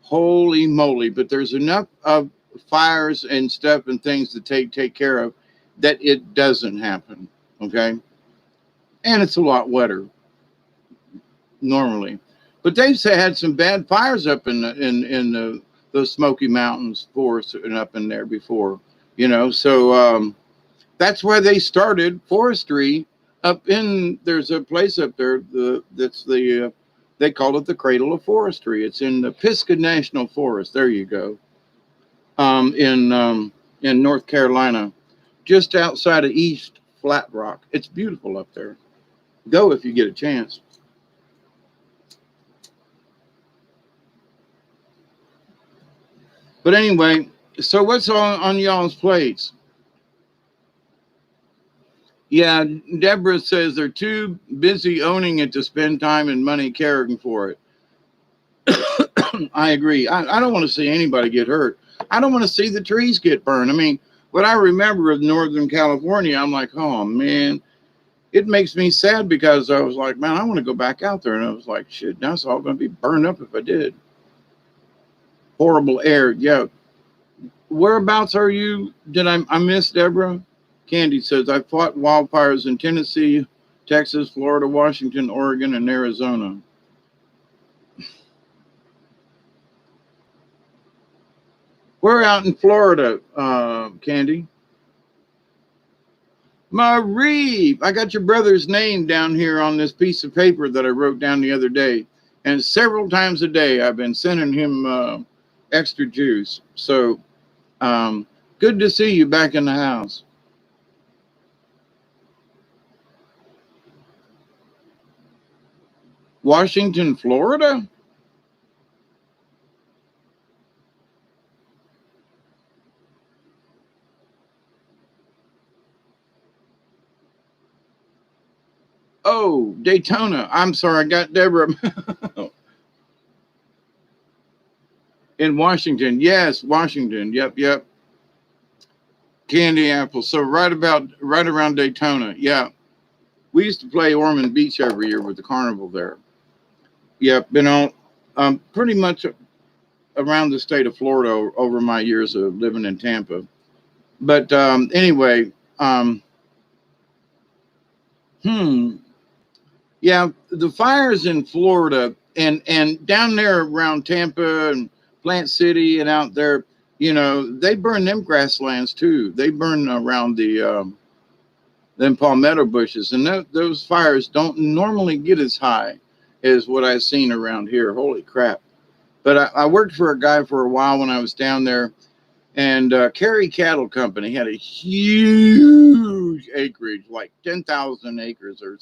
holy moly, but there's enough of fires and stuff and things to take care of that it doesn't happen. Okay. And it's a lot wetter normally. But they've had some bad fires up in the Smoky Mountains forest and up in there before, so that's why they started forestry there's a place up there they call it the Cradle of Forestry. It's in the Pisgah National Forest. There you go. In North Carolina, just outside of East Flat Rock. It's beautiful up there. Go if you get a chance. But anyway, so what's on y'all's plates? Yeah, Deborah says they're too busy owning it to spend time and money caring for it. I agree. I don't want to see anybody get hurt. I don't want to see the trees get burned. I mean, what I remember of Northern California, I'm like, oh, man, it makes me sad because I was like, man, I want to go back out there. And I was like, shit, now it's all going to be burned up if I did. Horrible air. Yeah. Whereabouts are you? Did I miss Deborah? Candy says, I fought wildfires in Tennessee, Texas, Florida, Washington, Oregon, and Arizona. We're out in Florida, Candy. Marie, I got your brother's name down here on this piece of paper that I wrote down the other day. And several times a day, I've been sending him extra juice. So good to see you back in the house. Washington, Florida? Oh, Daytona. I'm sorry, I got Deborah. In Washington. Yes, Washington. Yep. Candy Apple. So right around Daytona. Yeah. We used to play Ormond Beach every year with the carnival there. Yep, been on pretty much around the state of Florida over my years of living in Tampa. But anyway, yeah, the fires in Florida and down there around Tampa and Plant City and out there, they burn them grasslands too. They burn around them palmetto bushes, and those fires don't normally get as high as what I've seen around here. Holy crap. But I worked for a guy for a while when I was down there, and Cary Cattle Company had a huge acreage, like 10,000 acres or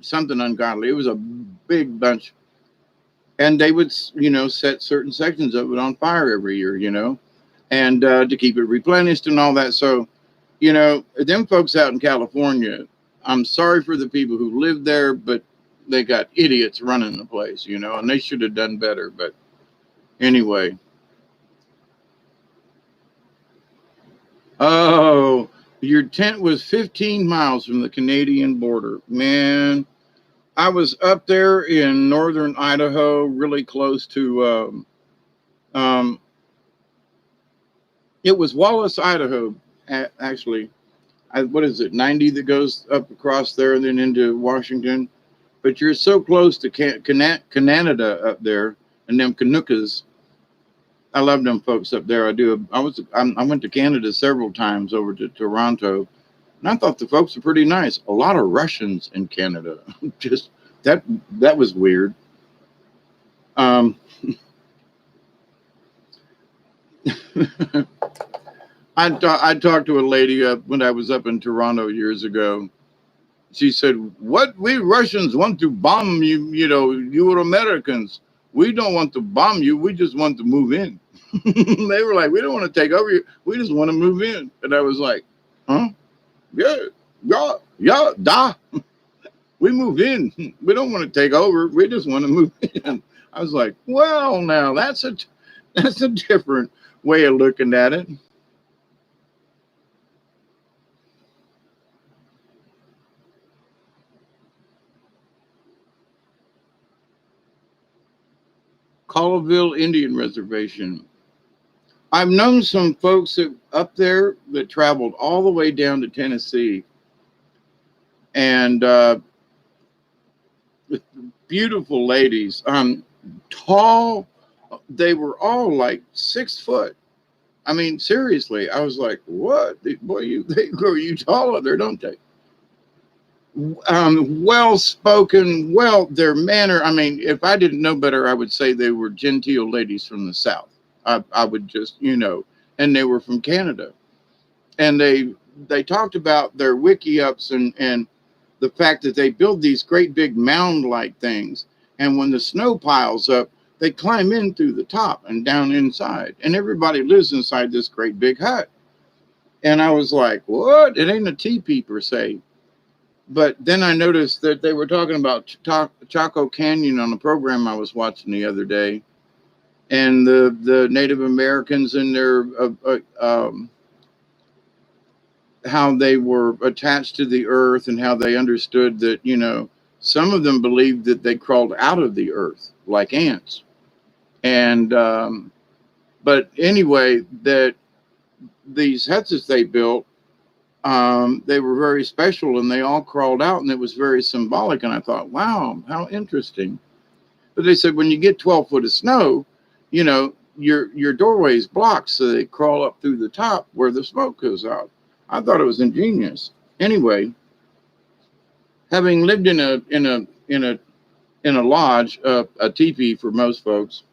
something ungodly. It was a big bunch. And they would, set certain sections of it on fire every year, and to keep it replenished and all that. So You know, them folks out in California, I'm sorry for the people who live there, but they got idiots running the place, you know, and they should have done better. But anyway, oh, your tent was 15 miles from the Canadian border. Man, I was up there in northern Idaho, really close to, um, it was Wallace, Idaho, actually. What is it, 90 that goes up across there and then into Washington? But you're so close to Canada up there and them Canuckas. I love them folks up there. I do. I went to Canada several times over to Toronto, and I thought the folks were pretty nice. A lot of Russians in Canada. Just that that was weird. Um, I talked to a lady when I was up in Toronto years ago. She said, "What we Russians want to bomb you, you know, you Americans. We don't want to bomb you. We just want to move in." They were like, "We don't want to take over you. We just want to move in." And I was like, "Huh? Yeah, yeah, yeah, da. We move in. We don't want to take over. We just want to move in." I was like, "Well, now that's a different way of looking at it." Colville Indian Reservation. I've known some folks up there that traveled all the way down to Tennessee, and with beautiful ladies, tall. They were all like 6 foot. I mean, seriously, I was like, "What? Boy, they grow you taller there, don't they?" Well spoken, well, their manner. I mean, if I didn't know better, I would say they were genteel ladies from the South. I would just, you know, and they were from Canada, and they talked about their wiki ups and the fact that they build these great big mound like things, and when the snow piles up, they climb in through the top and down inside, and everybody lives inside this great big hut. And I was like, "What? It ain't a teepee per se." But then I noticed that they were talking about Chaco Canyon on a program I was watching the other day, and the Native Americans and their how they were attached to the earth and how they understood that, you know, some of them believed that they crawled out of the earth like ants. And but anyway, that these huts that they built, they were very special and they all crawled out and it was very symbolic. And I thought, wow, how interesting. But they said when you get 12 foot of snow, you know, your doorway is blocked, so they crawl up through the top where the smoke goes out. I thought it was ingenious. Anyway, having lived in a lodge, a teepee for most folks,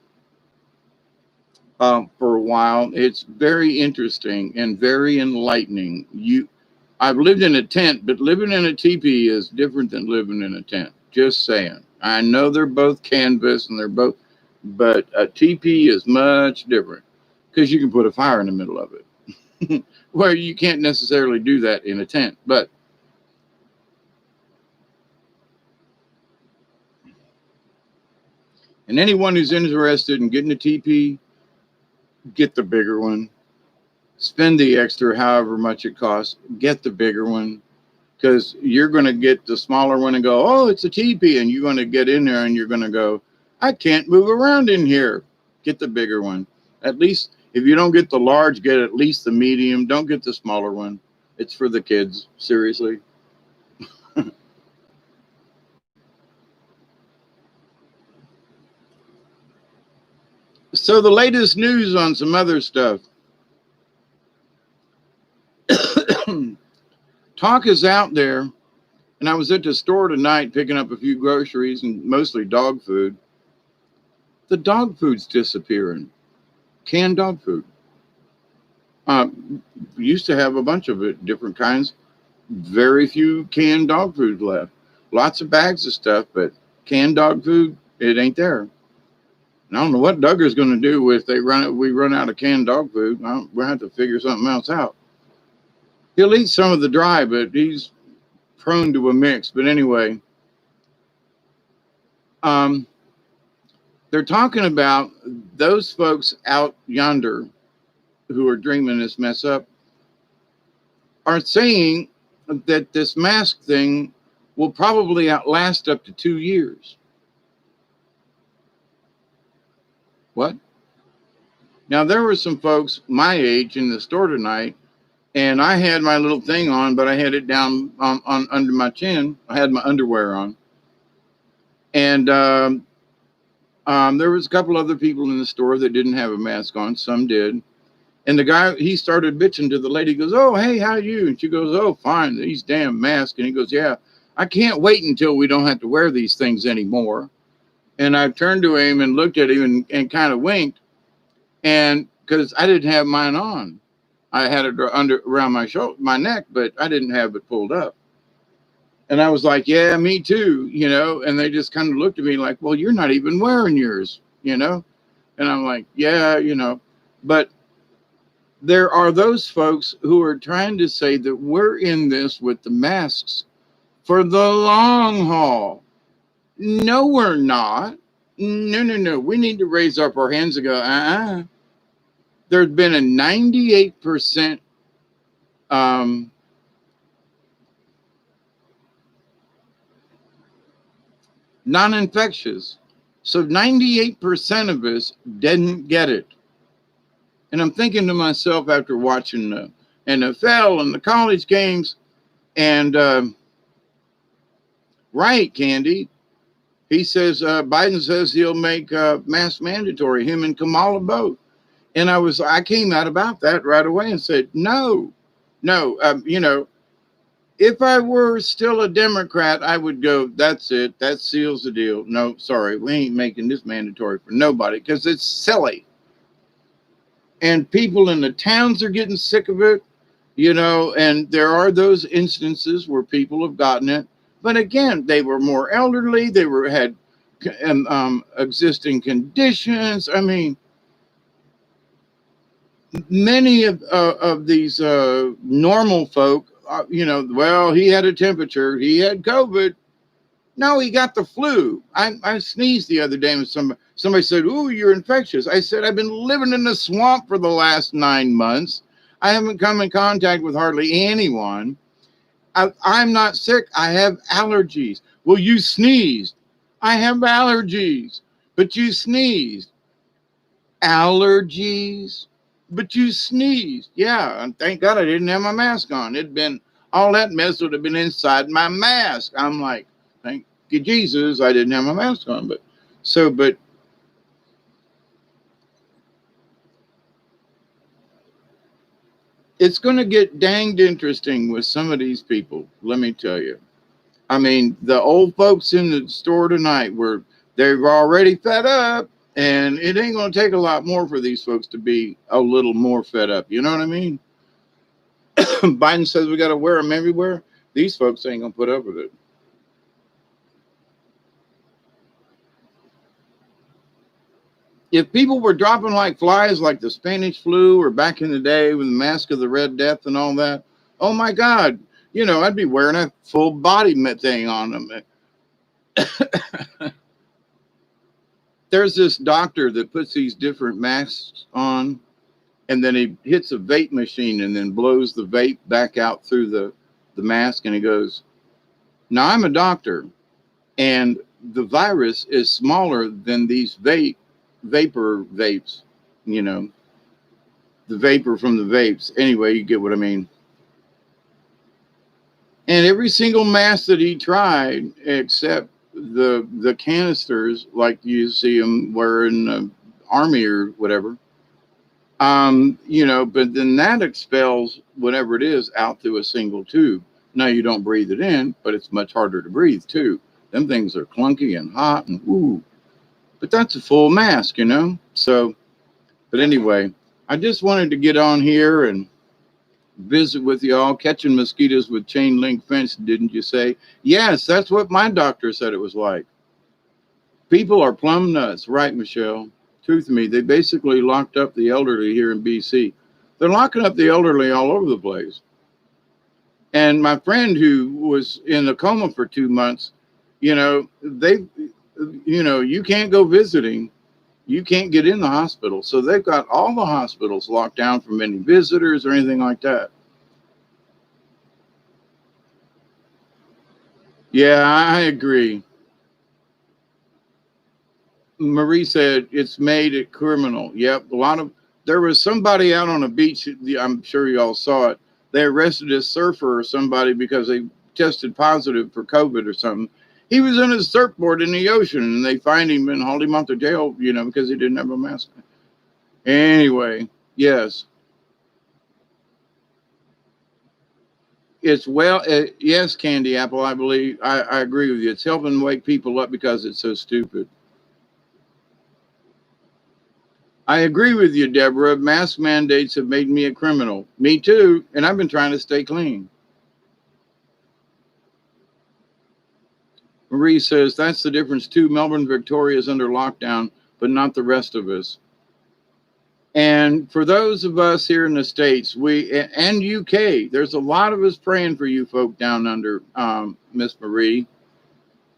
for a while, it's very interesting and very enlightening. I've lived in a tent, but living in a teepee is different than living in a tent. Just saying. I know they're both canvas and they're both, but a teepee is much different because you can put a fire in the middle of it. Where you can't necessarily do that in a tent. But and anyone who's interested in getting a teepee, get the bigger one. Spend the extra, however much it costs. Get the bigger one because you're going to get the smaller one and go, "Oh, it's a teepee," and you're going to get in there and you're going to go, "I can't move around in here." Get the bigger one. At least if you don't get the large, get at least the medium. Don't get the smaller one. It's for the kids. Seriously. So the latest news on some other stuff. Talk is out there, and I was at the store tonight picking up a few groceries and mostly dog food. The dog food's disappearing. Canned dog food. Uh, used to have a bunch of it, different kinds. Very few canned dog food left. Lots of bags of stuff, but canned dog food, it ain't there. And I don't know what Duggar's going to do if we run out of canned dog food. We'll have to figure something else out. He'll eat some of the dry, but he's prone to a mix. But anyway, um, they're talking about those folks out yonder who are dreaming this mess up are saying that this mask thing will probably outlast up to 2 years. What? Now, there were some folks my age in the store tonight, and I had my little thing on, but I had it down on under my chin. I had my underwear on. And there was a couple other people in the store that didn't have a mask on. Some did. And the guy, he started bitching to the lady. He goes, "Oh, hey, how are you?" And she goes, "Oh, fine. These damn masks." And he goes, "Yeah, I can't wait until we don't have to wear these things anymore." And I turned to him and looked at him and kind of winked. And because I didn't have mine on, I had it under around my shoulder, my neck, but I didn't have it pulled up. And I was like, "Yeah, me too," you know. And they just kind of looked at me like, "Well, you're not even wearing yours, you know." And I'm like, "Yeah, you know." But there are those folks who are trying to say that we're in this with the masks for the long haul. No, we're not. No, no, no. We need to raise up our hands and go, There's been a 98% non-infectious. So 98% of us didn't get it. And I'm thinking to myself after watching the NFL and the college games, and right, Candy, he says Biden says he'll make mask mandatory, him and Kamala both. And I came out about that right away and said, no, you know, if I were still a Democrat, I would go, that's it. That seals the deal. No, sorry, we ain't making this mandatory for nobody because it's silly. And people in the towns are getting sick of it, you know, and there are those instances where people have gotten it. But again, they were more elderly. They had existing conditions. I mean, many of these normal folk, you know, well, he had a temperature, he had COVID. No, he got the flu. I sneezed the other day and somebody said, "Ooh, you're infectious." I said, "I've been living in the swamp for the last 9 months. I haven't come in contact with hardly anyone. I'm not sick. I have allergies." "Well, you sneezed." "I have allergies." "But you sneezed." "Allergies?" "But you sneezed." "Yeah, and thank God I didn't have my mask on. It'd been all that mess would have been inside my mask." I'm like, thank you, Jesus, I didn't have my mask on. But it's going to get danged interesting with some of these people, let me tell you. I mean, the old folks in the store tonight they're already fed up, and it ain't going to take a lot more for these folks to be a little more fed up. You know what I mean? Biden says we got to wear them everywhere. These folks ain't going to put up with it. If people were dropping like flies, like the Spanish flu or back in the day with the Mask of the Red Death and all that, oh my God, you know, I'd be wearing a full body thing on them. There's this doctor that puts these different masks on, and then he hits a vape machine and then blows the vape back out through the mask. And he goes, "Now I'm a doctor, and the virus is smaller than these vapor vapes, you know, the vapor from the vapes." Anyway, you get what I mean. And every single mask that he tried, except the canisters, like you see them wearing the army or whatever, you know, but then that expels whatever it is out through a single tube. Now you don't breathe it in, but it's much harder to breathe too. Them things are clunky and hot and ooh. But that's a full mask, you know? So, but anyway, I just wanted to get on here and visit with y'all. Catching mosquitoes with chain link fence, didn't you say? Yes, that's what my doctor said it was like. People are plumb nuts, right, Michelle? Truth to me, they basically locked up the elderly here in BC. They're locking up the elderly all over the place. And my friend who was in a coma for 2 months, you can't go visiting. You can't get in the hospital. So they've got all the hospitals locked down from any visitors or anything like that. Yeah, I agree. Marie said it's made it criminal. Yep, there was somebody out on a beach. I'm sure y'all saw it. They arrested a surfer or somebody because they tested positive for COVID or something. He was in his surfboard in the ocean, and they fined him and hauled him out to jail, because he didn't have a mask. Anyway, yes, yes, Candy Apple. I believe I agree with you. It's helping wake people up because it's so stupid. I agree with you, Deborah. Mask mandates have made me a criminal. Me too. And I've been trying to stay clean. Marie says that's the difference too. Melbourne, Victoria is under lockdown, but not the rest of us. And for those of us here in the States, and UK, there's a lot of us praying for you folk down under, Miss Marie,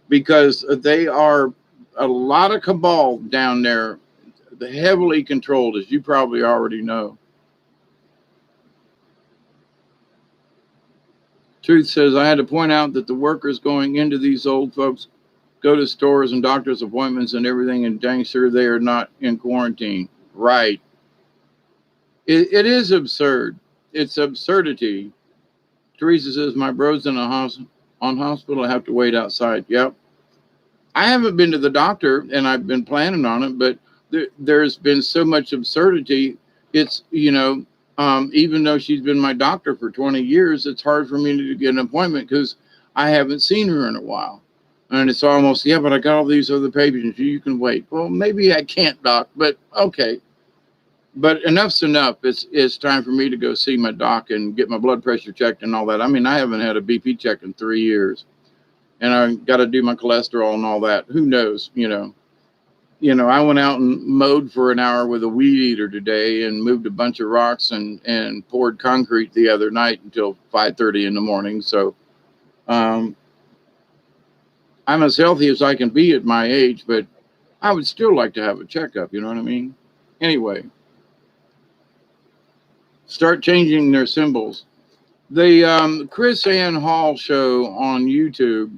because they are a lot of cabal down there, heavily controlled, as you probably already know. Truth says, I had to point out that the workers going into these old folks go to stores and doctor's appointments and everything, and dang sure they are not in quarantine. Right. It is absurd. It's absurdity. Teresa says, my bro's in on hospital. I have to wait outside. Yep. I haven't been to the doctor, and I've been planning on it, but there's been so much absurdity. It's, even though she's been my doctor for 20 years, it's hard for me to get an appointment because I haven't seen her in a while. And it's almost, yeah, but I got all these other patients. You can wait. Well, maybe I can't, doc, but okay. But enough's enough. It's time for me to go see my doc and get my blood pressure checked and all that. I mean, I haven't had a BP check in 3 years, and I got to do my cholesterol and all that. Who knows? I went out and mowed for an hour with a weed eater today and moved a bunch of rocks and poured concrete the other night until 5:30 in the morning. So um, I'm as healthy as I can be at my age, but I would still like to have a checkup. You know what I mean? Anyway, start changing their symbols. The Chris Ann Hall show on YouTube.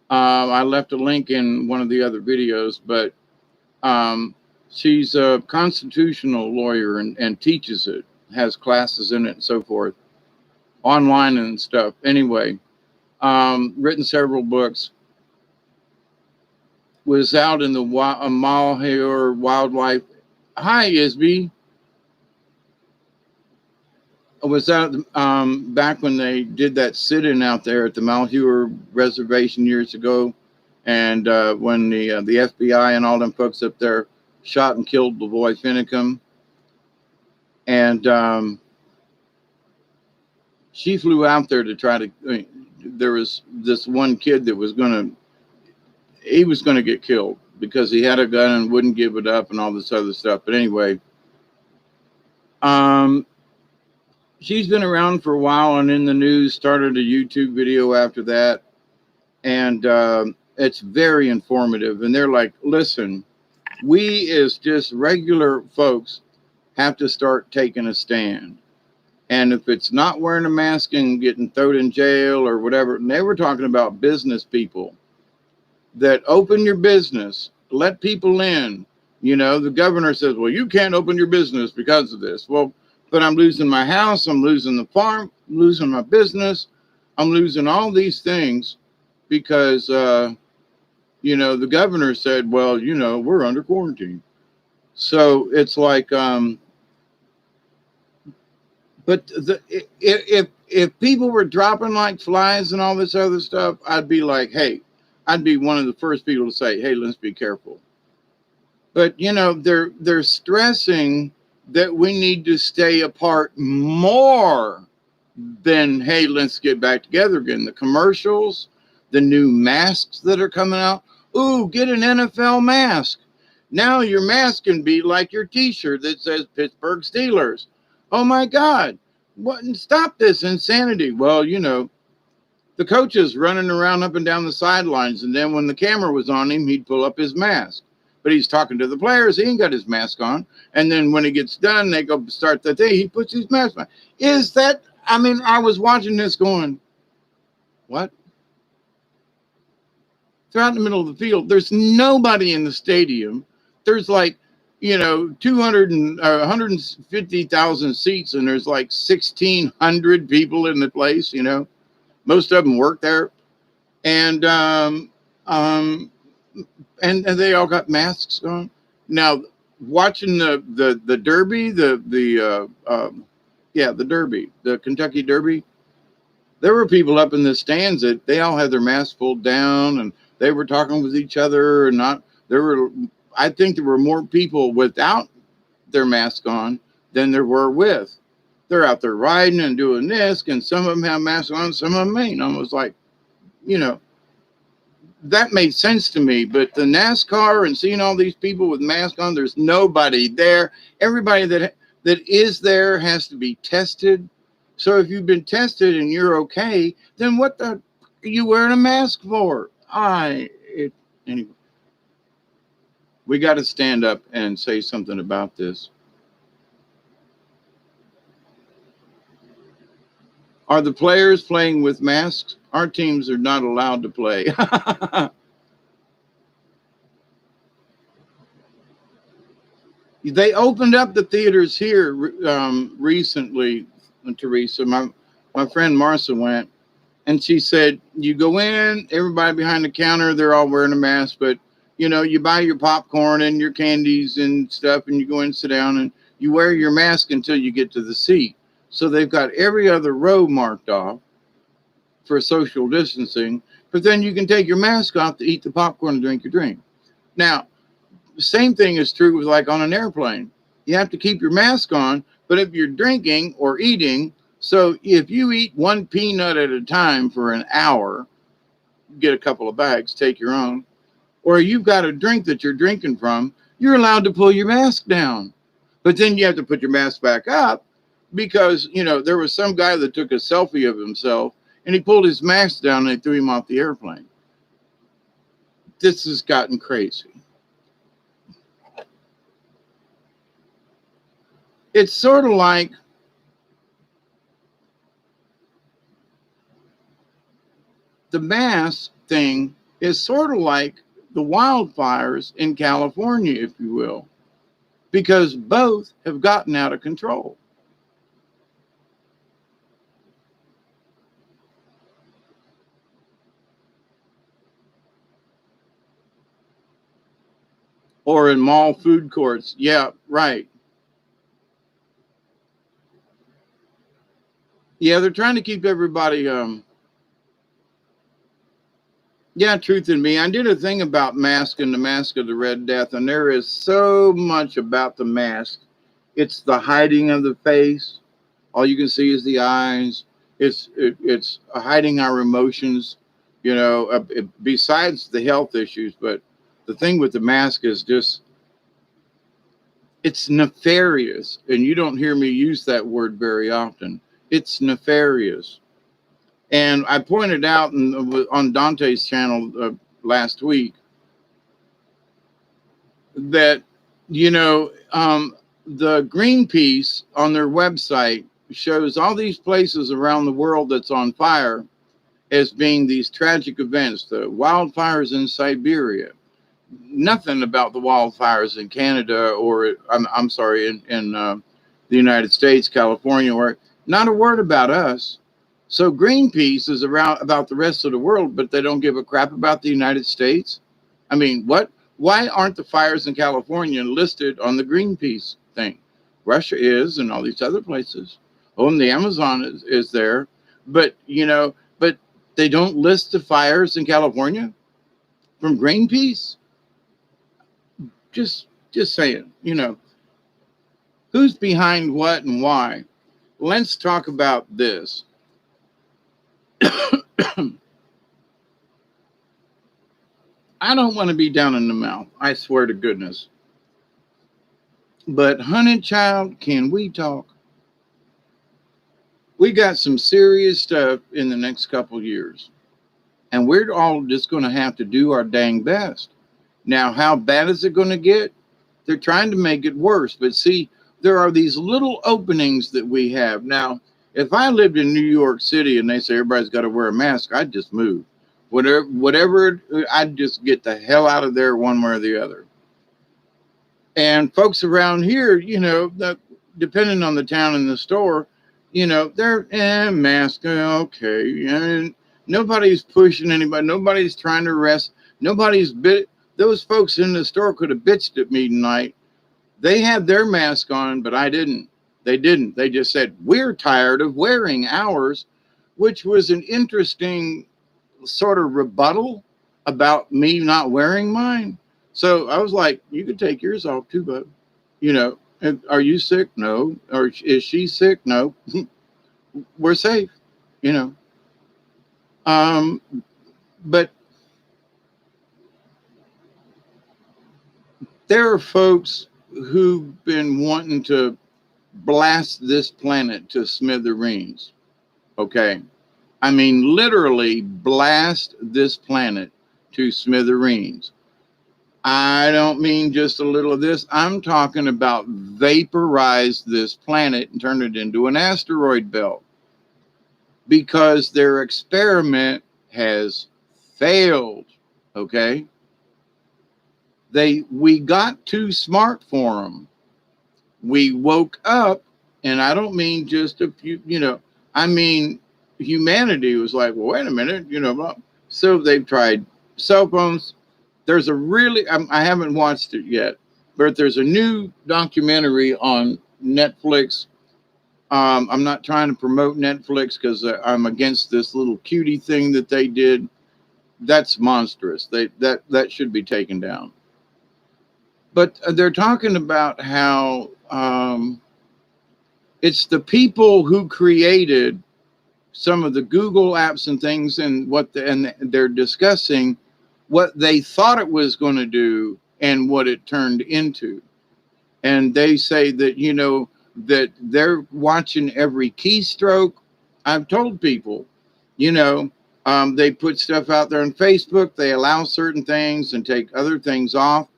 I left a link in one of the other videos, but she's a constitutional lawyer and teaches it, has classes in it and so forth, online and stuff. Anyway, written several books. Was out in the Malheur Wildlife. Hi, Isby. Was out back when they did that sit-in out there at the Malheur Reservation years ago, and when the FBI and all them folks up there shot and killed Lavoy Finicum, and she flew out there to try to. There was this one kid that was gonna get killed because he had a gun and wouldn't give it up and all this other stuff. But anyway, she's been around for a while and in the news. Started a YouTube video after that, and it's very informative. And they're like, listen, we as just regular folks have to start taking a stand. And if it's not wearing a mask and getting thrown in jail or whatever, and they were talking about business people that open your business, let people in. The governor says, well, you can't open your business because of this. Well, but I'm losing my house, I'm losing the farm, I'm losing my business, I'm losing all these things because, the governor said, well, we're under quarantine. So it's like, but if people were dropping like flies and all this other stuff, I'd be like, hey, I'd be one of the first people to say, hey, let's be careful. But they're stressing that we need to stay apart more than, hey, let's get back together again. The commercials, the new masks that are coming out. Ooh, get an NFL mask. Now your mask can be like your t-shirt that says Pittsburgh Steelers. Oh my God. What? Stop this insanity. Well, the coach is running around up and down the sidelines, and then when the camera was on him, he'd pull up his mask. But he's talking to the players. He ain't got his mask on. And then when he gets done, they go start the thing. He puts his mask on. Is that? I mean, I was watching this going, what? They're out in the middle of the field. There's nobody in the stadium. There's like, 200 and 150,000 seats, and there's like 1,600 people in the place. Most of them work there, and um, and they all got masks on. Now, watching the Derby, the Derby, the Kentucky Derby, there were people up in the stands that they all had their masks pulled down, and they were talking with each other, and not there were. I think there were more people without their mask on than there were with. They're out there riding and doing this, and some of them have masks on, some of them ain't. I was like, you know, that made sense to me. But the NASCAR and seeing all these people with masks on, there's nobody there. Everybody that is there has to be tested. So if you've been tested and you're okay, then what the are you wearing a mask for? Anyway, we got to stand up and say something about this. Are the players playing with masks? Our teams are not allowed to play. They opened up the theaters here recently, Teresa. My friend Marcia went, and she said, you go in, everybody behind the counter, they're all wearing a mask, but you buy your popcorn and your candies and stuff, and you go in and sit down, and you wear your mask until you get to the seat. So they've got every other row marked off for social distancing, but then you can take your mask off to eat the popcorn and drink your drink. Now, the same thing is true with like on an airplane. You have to keep your mask on, but if you're drinking or eating, so if you eat one peanut at a time for an hour, get a couple of bags, take your own, or you've got a drink that you're drinking from, you're allowed to pull your mask down. But then you have to put your mask back up because, there was some guy that took a selfie of himself and he pulled his mask down and they threw him off the airplane. This has gotten crazy. It's sort of like the mask thing is sort of like the wildfires in California, if you will, because both have gotten out of control. Or in mall food courts. Yeah, right. Yeah, they're trying to keep everybody yeah, truth in me. I did a thing about mask and the mask of the Red Death, and there is so much about the mask. It's the hiding of the face. All you can see is the eyes. It's hiding our emotions, besides the health issues. But the thing with the mask is just it's nefarious, and you don't hear me use that word very often. It's nefarious. And I pointed out on Dante's channel last week that, the Greenpeace on their website shows all these places around the world that's on fire as being these tragic events, the wildfires in Siberia. Nothing about the wildfires in Canada or, I'm sorry, in the United States, California, or not a word about us. So Greenpeace is around about the rest of the world, but they don't give a crap about the United States. I mean, what? Why aren't the fires in California listed on the Greenpeace thing? Russia is, and all these other places. Oh, and the Amazon is there, but but they don't list the fires in California from Greenpeace. Just saying, who's behind what and why? Let's talk about this. I don't want to be down in the mouth. I swear to goodness. But honey child, can we talk? We got some serious stuff in the next couple years, and we're all just going to have to do our dang best. Now, how bad is it going to get? They're trying to make it worse, but see, there are these little openings that we have. Now, if I lived in New York City and they say everybody's got to wear a mask, I'd just move. Whatever, I'd just get the hell out of there one way or the other. And folks around here, depending on the town and the store, they're mask, okay. And nobody's pushing anybody. Nobody's trying to arrest. Nobody's bit. Those folks in the store could have bitched at me tonight. They had their mask on, but I didn't. They didn't. They just said, we're tired of wearing ours, which was an interesting sort of rebuttal about me not wearing mine. So I was like, you could take yours off too, bud. Are you sick? No. Or is she sick? No. We're safe, you know. Um, but there are folks who've been wanting to blast this planet to smithereens. Okay. I mean, literally blast this planet to smithereens. I don't mean just a little of this. I'm talking about vaporize this planet and turn it into an asteroid belt because their experiment has failed. Okay. We got too smart for them. We woke up, and I don't mean just a few, I mean, humanity was like, well, wait a minute, so they've tried cell phones. There's a really, I haven't watched it yet, but there's a new documentary on Netflix. I'm not trying to promote Netflix because I'm against this little cutie thing that they did. That's monstrous. That should be taken down. But they're talking about how it's the people who created some of the Google apps and things, and and they're discussing what they thought it was going to do and what it turned into. And they say that, that they're watching every keystroke. I've told people, they put stuff out there on Facebook. They allow certain things and take other things off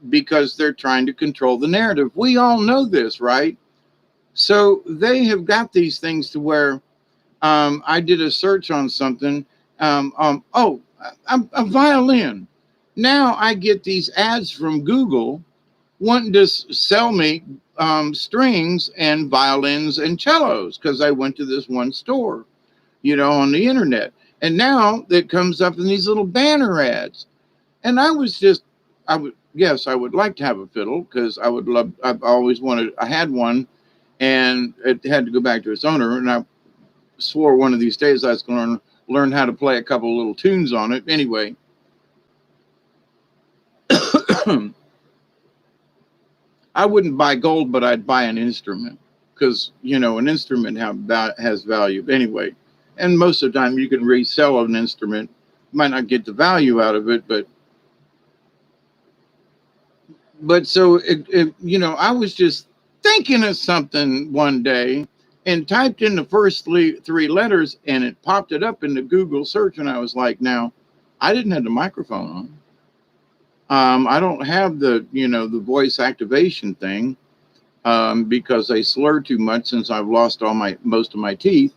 because they're trying to control the narrative. We all know this, right? So they have got these things to where I did a search on something. A violin. Now I get these ads from Google wanting to sell me strings and violins and cellos because I went to this one store, on the internet. And now it comes up in these little banner ads. And yes, I would like to have a fiddle because I've always wanted, I had one and it had to go back to its owner. And I swore one of these days I was going to learn how to play a couple of little tunes on it. Anyway, I wouldn't buy gold, but I'd buy an instrument because, an instrument has value anyway. And most of the time you can resell an instrument. Might not get the value out of it, but so I was just thinking of something one day and typed in the first three letters and it popped it up in the Google search. And I was like, now I didn't have the microphone on. I don't have the voice activation thing because they slur too much since I've lost most of my teeth.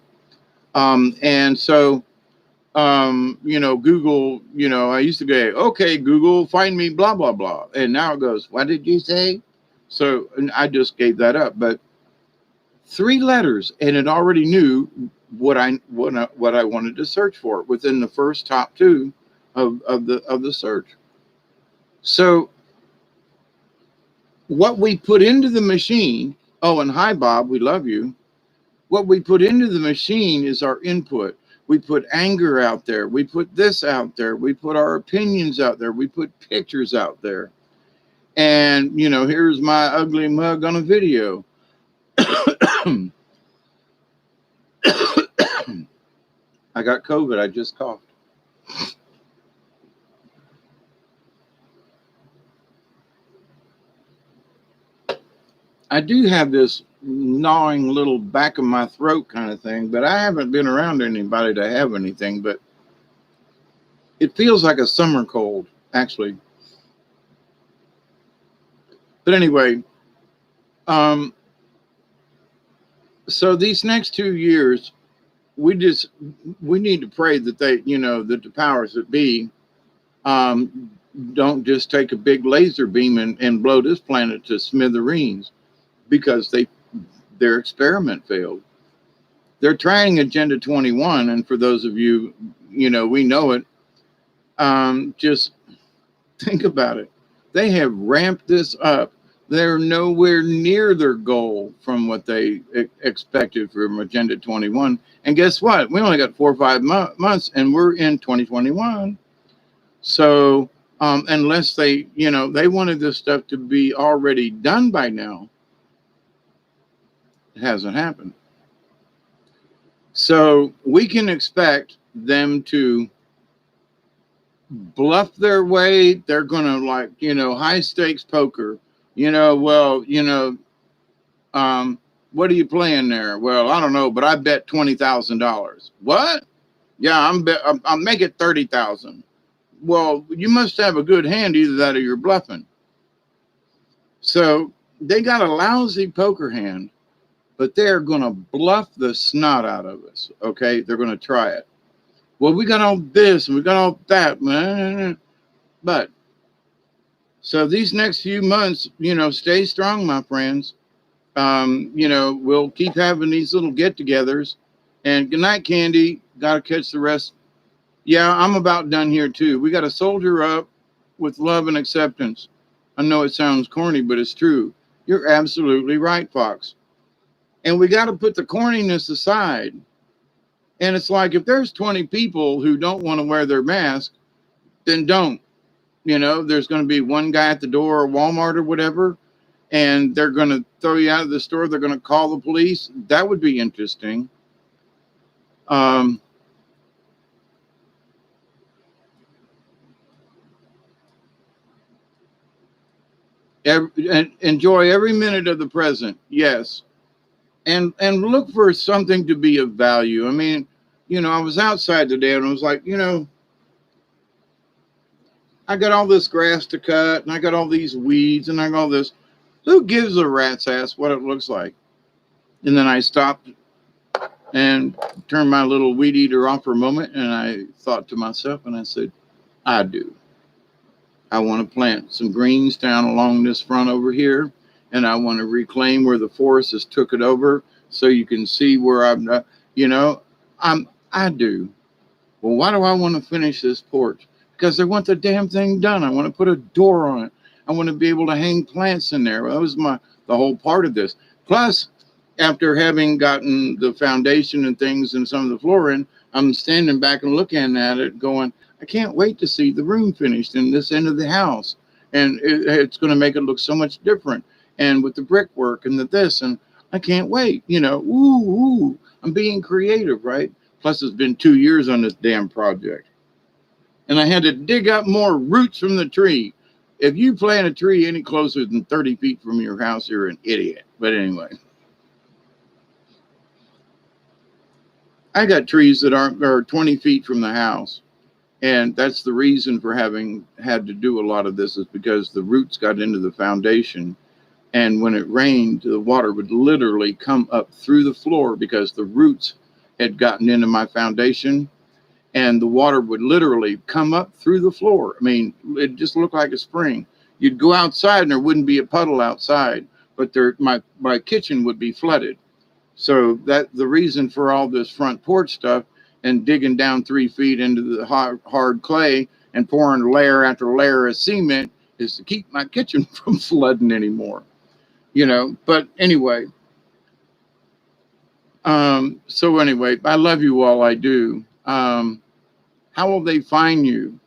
And so, Google, I used to go, okay, Google, find me, blah, blah, blah. And now it goes, what did you say? So I just gave that up. But 3 letters, and it already knew what I wanted to search for within the first top 2 of the search. So what we put into the machine, oh, and hi, Bob, we love you. What we put into the machine is our input. We put anger out there. We put this out there. We put our opinions out there. We put pictures out there. And, here's my ugly mug on a video. I got COVID. I just coughed. I do have this gnawing little back of my throat kind of thing, but I haven't been around anybody to have anything, but it feels like a summer cold, actually. But anyway, um, so these next 2 years, we just we need to pray that that the powers that be um, don't just take a big laser beam and blow this planet to smithereens because their experiment failed. They're trying Agenda 21, and for those of you, we know it. Just think about it. They have ramped this up. They're nowhere near their goal from what they expected from Agenda 21. And guess what? We only got 4 or 5 months, and we're in 2021. So, unless they wanted this stuff to be already done by now, it hasn't happened. So, we can expect them to bluff their way. They're going to, like, high stakes poker. Well, um, what are you playing there? Well, I don't know, but I bet $20,000. What? Yeah, I'll make it 30,000. Well, you must have a good hand, either that or you're bluffing. So they got a lousy poker hand, but they're going to bluff the snot out of us. Okay, they're going to try it. Well, we got all this and we got all that, man. But so these next few months, stay strong, my friends. We'll keep having these little get-togethers. And good night, Candy. Got to catch the rest. Yeah, I'm about done here too. We got to soldier up with love and acceptance. I know it sounds corny, but it's true. You're absolutely right, Fox. And we got to put the corniness aside. And it's like, if there's 20 people who don't want to wear their mask, then don't. There's going to be one guy at the door or Walmart or whatever, and they're going to throw you out of the store. They're going to call the police. That would be interesting. Um, and enjoy every minute of the present. Yes. And look for something to be of value. I mean, I was outside today and I was like, I got all this grass to cut and I got all these weeds and I got all this. Who gives a rat's ass what it looks like? And then I stopped and turned my little weed eater off for a moment and I thought to myself and I said, I do. I want to plant some greens down along this front over here, and I want to reclaim where the forest has took it over, so you can see where I do. Well, why do I want to finish this porch? Because I want the damn thing done. I want to put a door on it. I want to be able to hang plants in there. That was the whole part of this. Plus, after having gotten the foundation and things and some of the flooring, I'm standing back and looking at it going, I can't wait to see the room finished in this end of the house. And it's going to make it look so much different. And with the brickwork and the this, and I can't wait, ooh, I'm being creative, right? Plus it's been 2 years on this damn project. And I had to dig up more roots from the tree. If you plant a tree any closer than 30 feet from your house, you're an idiot. But anyway, I got trees that are 20 feet from the house. And that's the reason for having had to do a lot of this, is because the roots got into the foundation. And when it rained, the water would literally come up through the floor because the roots had gotten into my foundation, and the water would literally come up through the floor. I mean, it just looked like a spring. You'd go outside and there wouldn't be a puddle outside, but my kitchen would be flooded. So that the reason for all this front porch stuff and digging down 3 feet into the hard clay and pouring layer after layer of cement is to keep my kitchen from flooding anymore, But anyway, so anyway, I love you all. I do. How will they find you?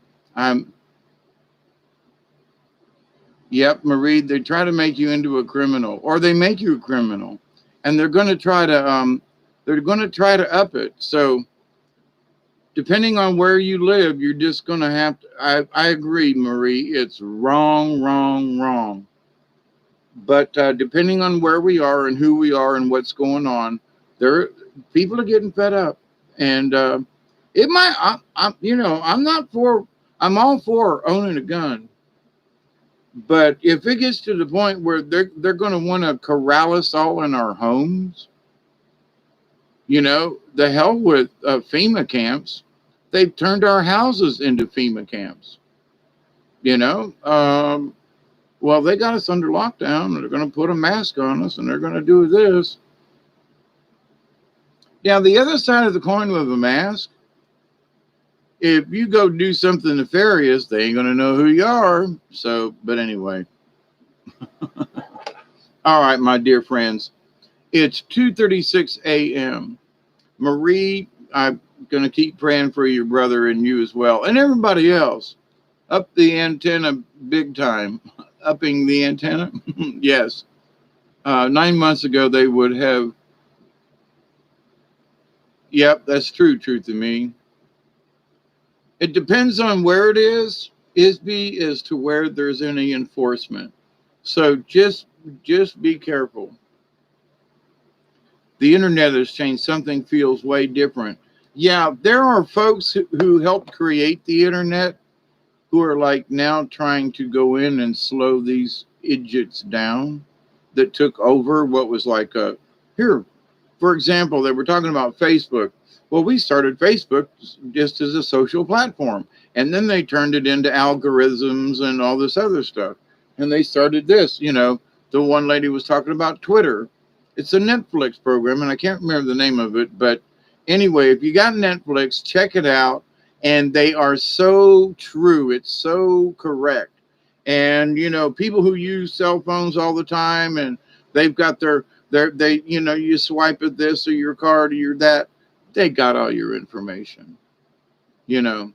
Yep, Marie, they try to make you into a criminal, or they make you a criminal, and they're going to try to up it. So depending on where you live, you're just going to have to, I agree, Marie, it's wrong, wrong, wrong. But depending on where we are and who we are and what's going on, there people are getting fed up, and it might. I'm not for. I'm all for owning a gun, but if it gets to the point where they're going to want to corral us all in our homes, the hell with FEMA camps. They've turned our houses into FEMA camps. You know, well, they got us under lockdown, and they're going to put a mask on us, and they're going to do this. Now, the other side of the coin with a mask, if you go do something nefarious, they ain't going to know who you are. So, but anyway, all right, my dear friends, it's 2:36 a.m. Marie, I'm going to keep praying for your brother and you as well, and everybody else. Up the antenna big time. Upping the antenna? Yes. 9 months ago, they would have. Yep, that's true to me. It depends on where it is. ISB as to where there's any enforcement. So just be careful. The internet has changed. Something feels way different. Yeah, there are folks who helped create the internet who are like now trying to go in and slow these idiots down that took over what was like a here. For example, they were talking about Facebook. Well, we started Facebook just as a social platform, and then they turned it into algorithms and all this other stuff. And they started this, the one lady was talking about Twitter. It's a Netflix program, and I can't remember the name of it. But anyway, if you got Netflix, check it out. And they are so true. It's so correct. And, people who use cell phones all the time and they've got you swipe at this or your card or your that, they got all your information. You know,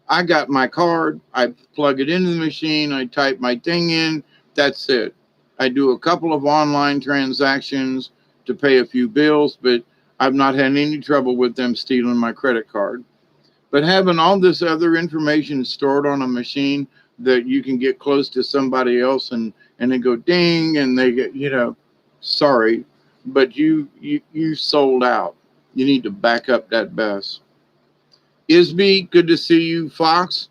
I got my card, I plug it into the machine, I type my thing in, that's it. I do a couple of online transactions to pay a few bills, but I've not had any trouble with them stealing my credit card. But having all this other information stored on a machine that you can get close to somebody else and they go ding and they get, sorry, but you sold out. You need to back up that bus. Isby, good to see you. Fox,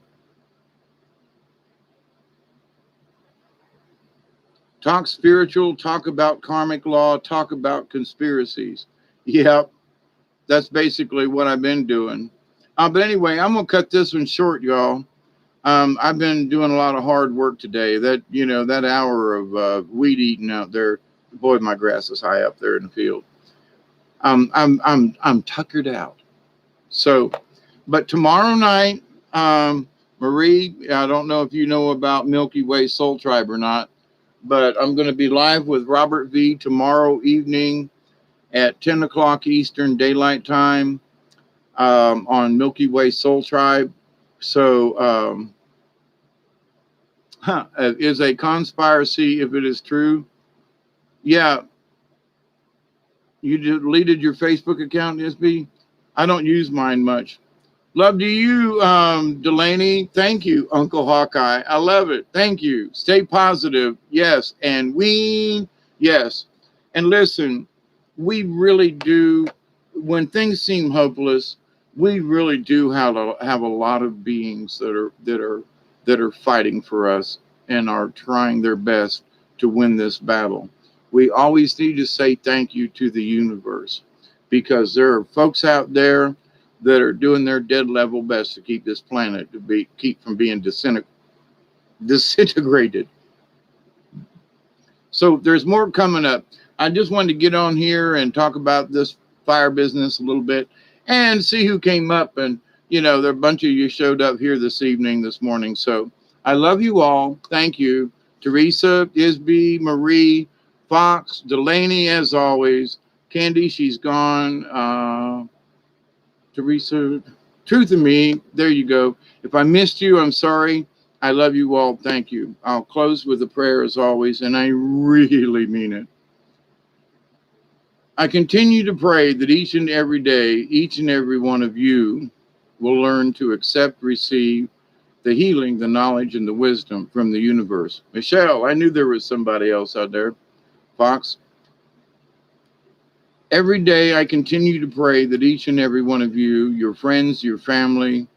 talk spiritual, talk about karmic law, talk about conspiracies. Yep, that's basically what I've been doing. But anyway, I'm going to cut this one short, y'all. I've been doing a lot of hard work today. That hour of weed eating out there, boy, my grass is high up there in the field. I'm tuckered out. So, but tomorrow night, Marie, I don't know if you know about Milky Way Soul Tribe or not, but I'm going to be live with Robert V tomorrow evening at 10 o'clock Eastern Daylight Time on Milky Way Soul Tribe. So, is a conspiracy if it is true? Yeah, you deleted your Facebook account, SB? I don't use mine much. Love to you, Delaney. Thank you, Uncle Hawkeye. I love it. Thank you. Stay positive. Yes. And yes. And listen, we really do, when things seem hopeless, we really do have a lot of beings that are fighting for us and are trying their best to win this battle. We always need to say thank you to the universe because there are folks out there that are doing their dead level best to keep this planet keep from being disintegrated. So there's more coming up. I just wanted to get on here and talk about this fire business a little bit and see who came up. And, there are a bunch of you showed up here this morning. So I love you all. Thank you. Teresa, Isby, Marie, Fox, Delaney, as always. Candy, she's gone. Teresa, Truth in Me. There you go. If I missed you, I'm sorry. I love you all. Thank you. I'll close with a prayer as always, and I really mean it. I continue to pray that each and every day, each and every one of you will learn to accept, receive the healing, the knowledge, and the wisdom from the universe. Michelle, I knew there was somebody else out there. Fox, every day I continue to pray that each and every one of you, your friends, your family,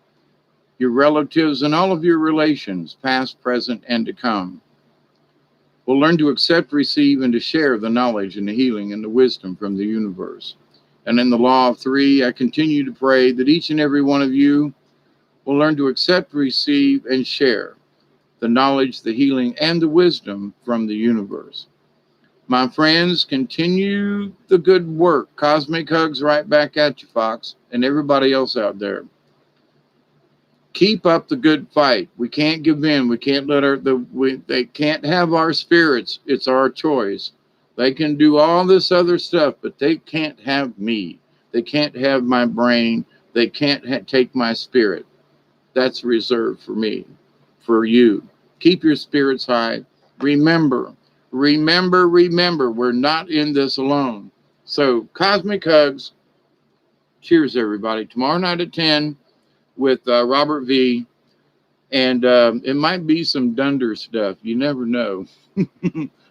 your relatives, and all of your relations, past, present, and to come, will learn to accept, receive, and to share the knowledge and the healing and the wisdom from the universe. And in the law of three, I continue to pray that each and every one of you will learn to accept, receive, and share the knowledge, the healing, and the wisdom from the universe. My friends, continue the good work. Cosmic hugs right back at you, Fox, and everybody else out there. Keep up the good fight. We can't give in. We can't let they can't have our spirits. It's our choice. They can do all this other stuff, but they can't have me. They can't have my brain. They can't take my spirit. That's reserved for me, for you. Keep your spirits high. Remember, remember, we're not in this alone. So, cosmic hugs. Cheers, everybody. Tomorrow night at 10 with Robert V. And it might be some Dunder stuff. You never know.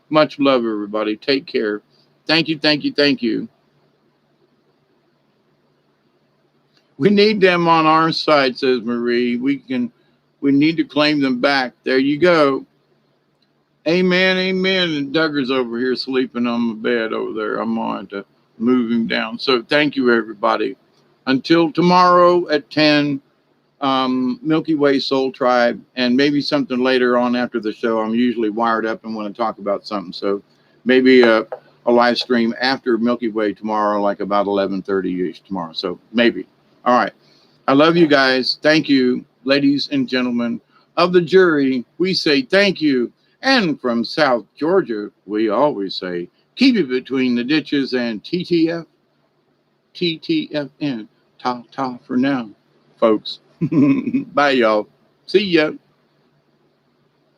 Much love, everybody. Take care. Thank you, thank you, thank you. We need them on our side, says Marie. We need to claim them back. There you go. Amen, amen. And Duggar's over here sleeping on my bed over there. I'm on to move him down. So thank you, everybody. Until tomorrow at 10, Milky Way Soul Tribe, and maybe something later on after the show. I'm usually wired up and want to talk about something. So maybe a live stream after Milky Way tomorrow, like about 11:30-ish tomorrow. So maybe. All right. I love you guys. Thank you, ladies and gentlemen of the jury. We say thank you. And from South Georgia, we always say, keep it between the ditches and TTF, TTFN. Ta-ta for now, folks. Bye, y'all. See ya.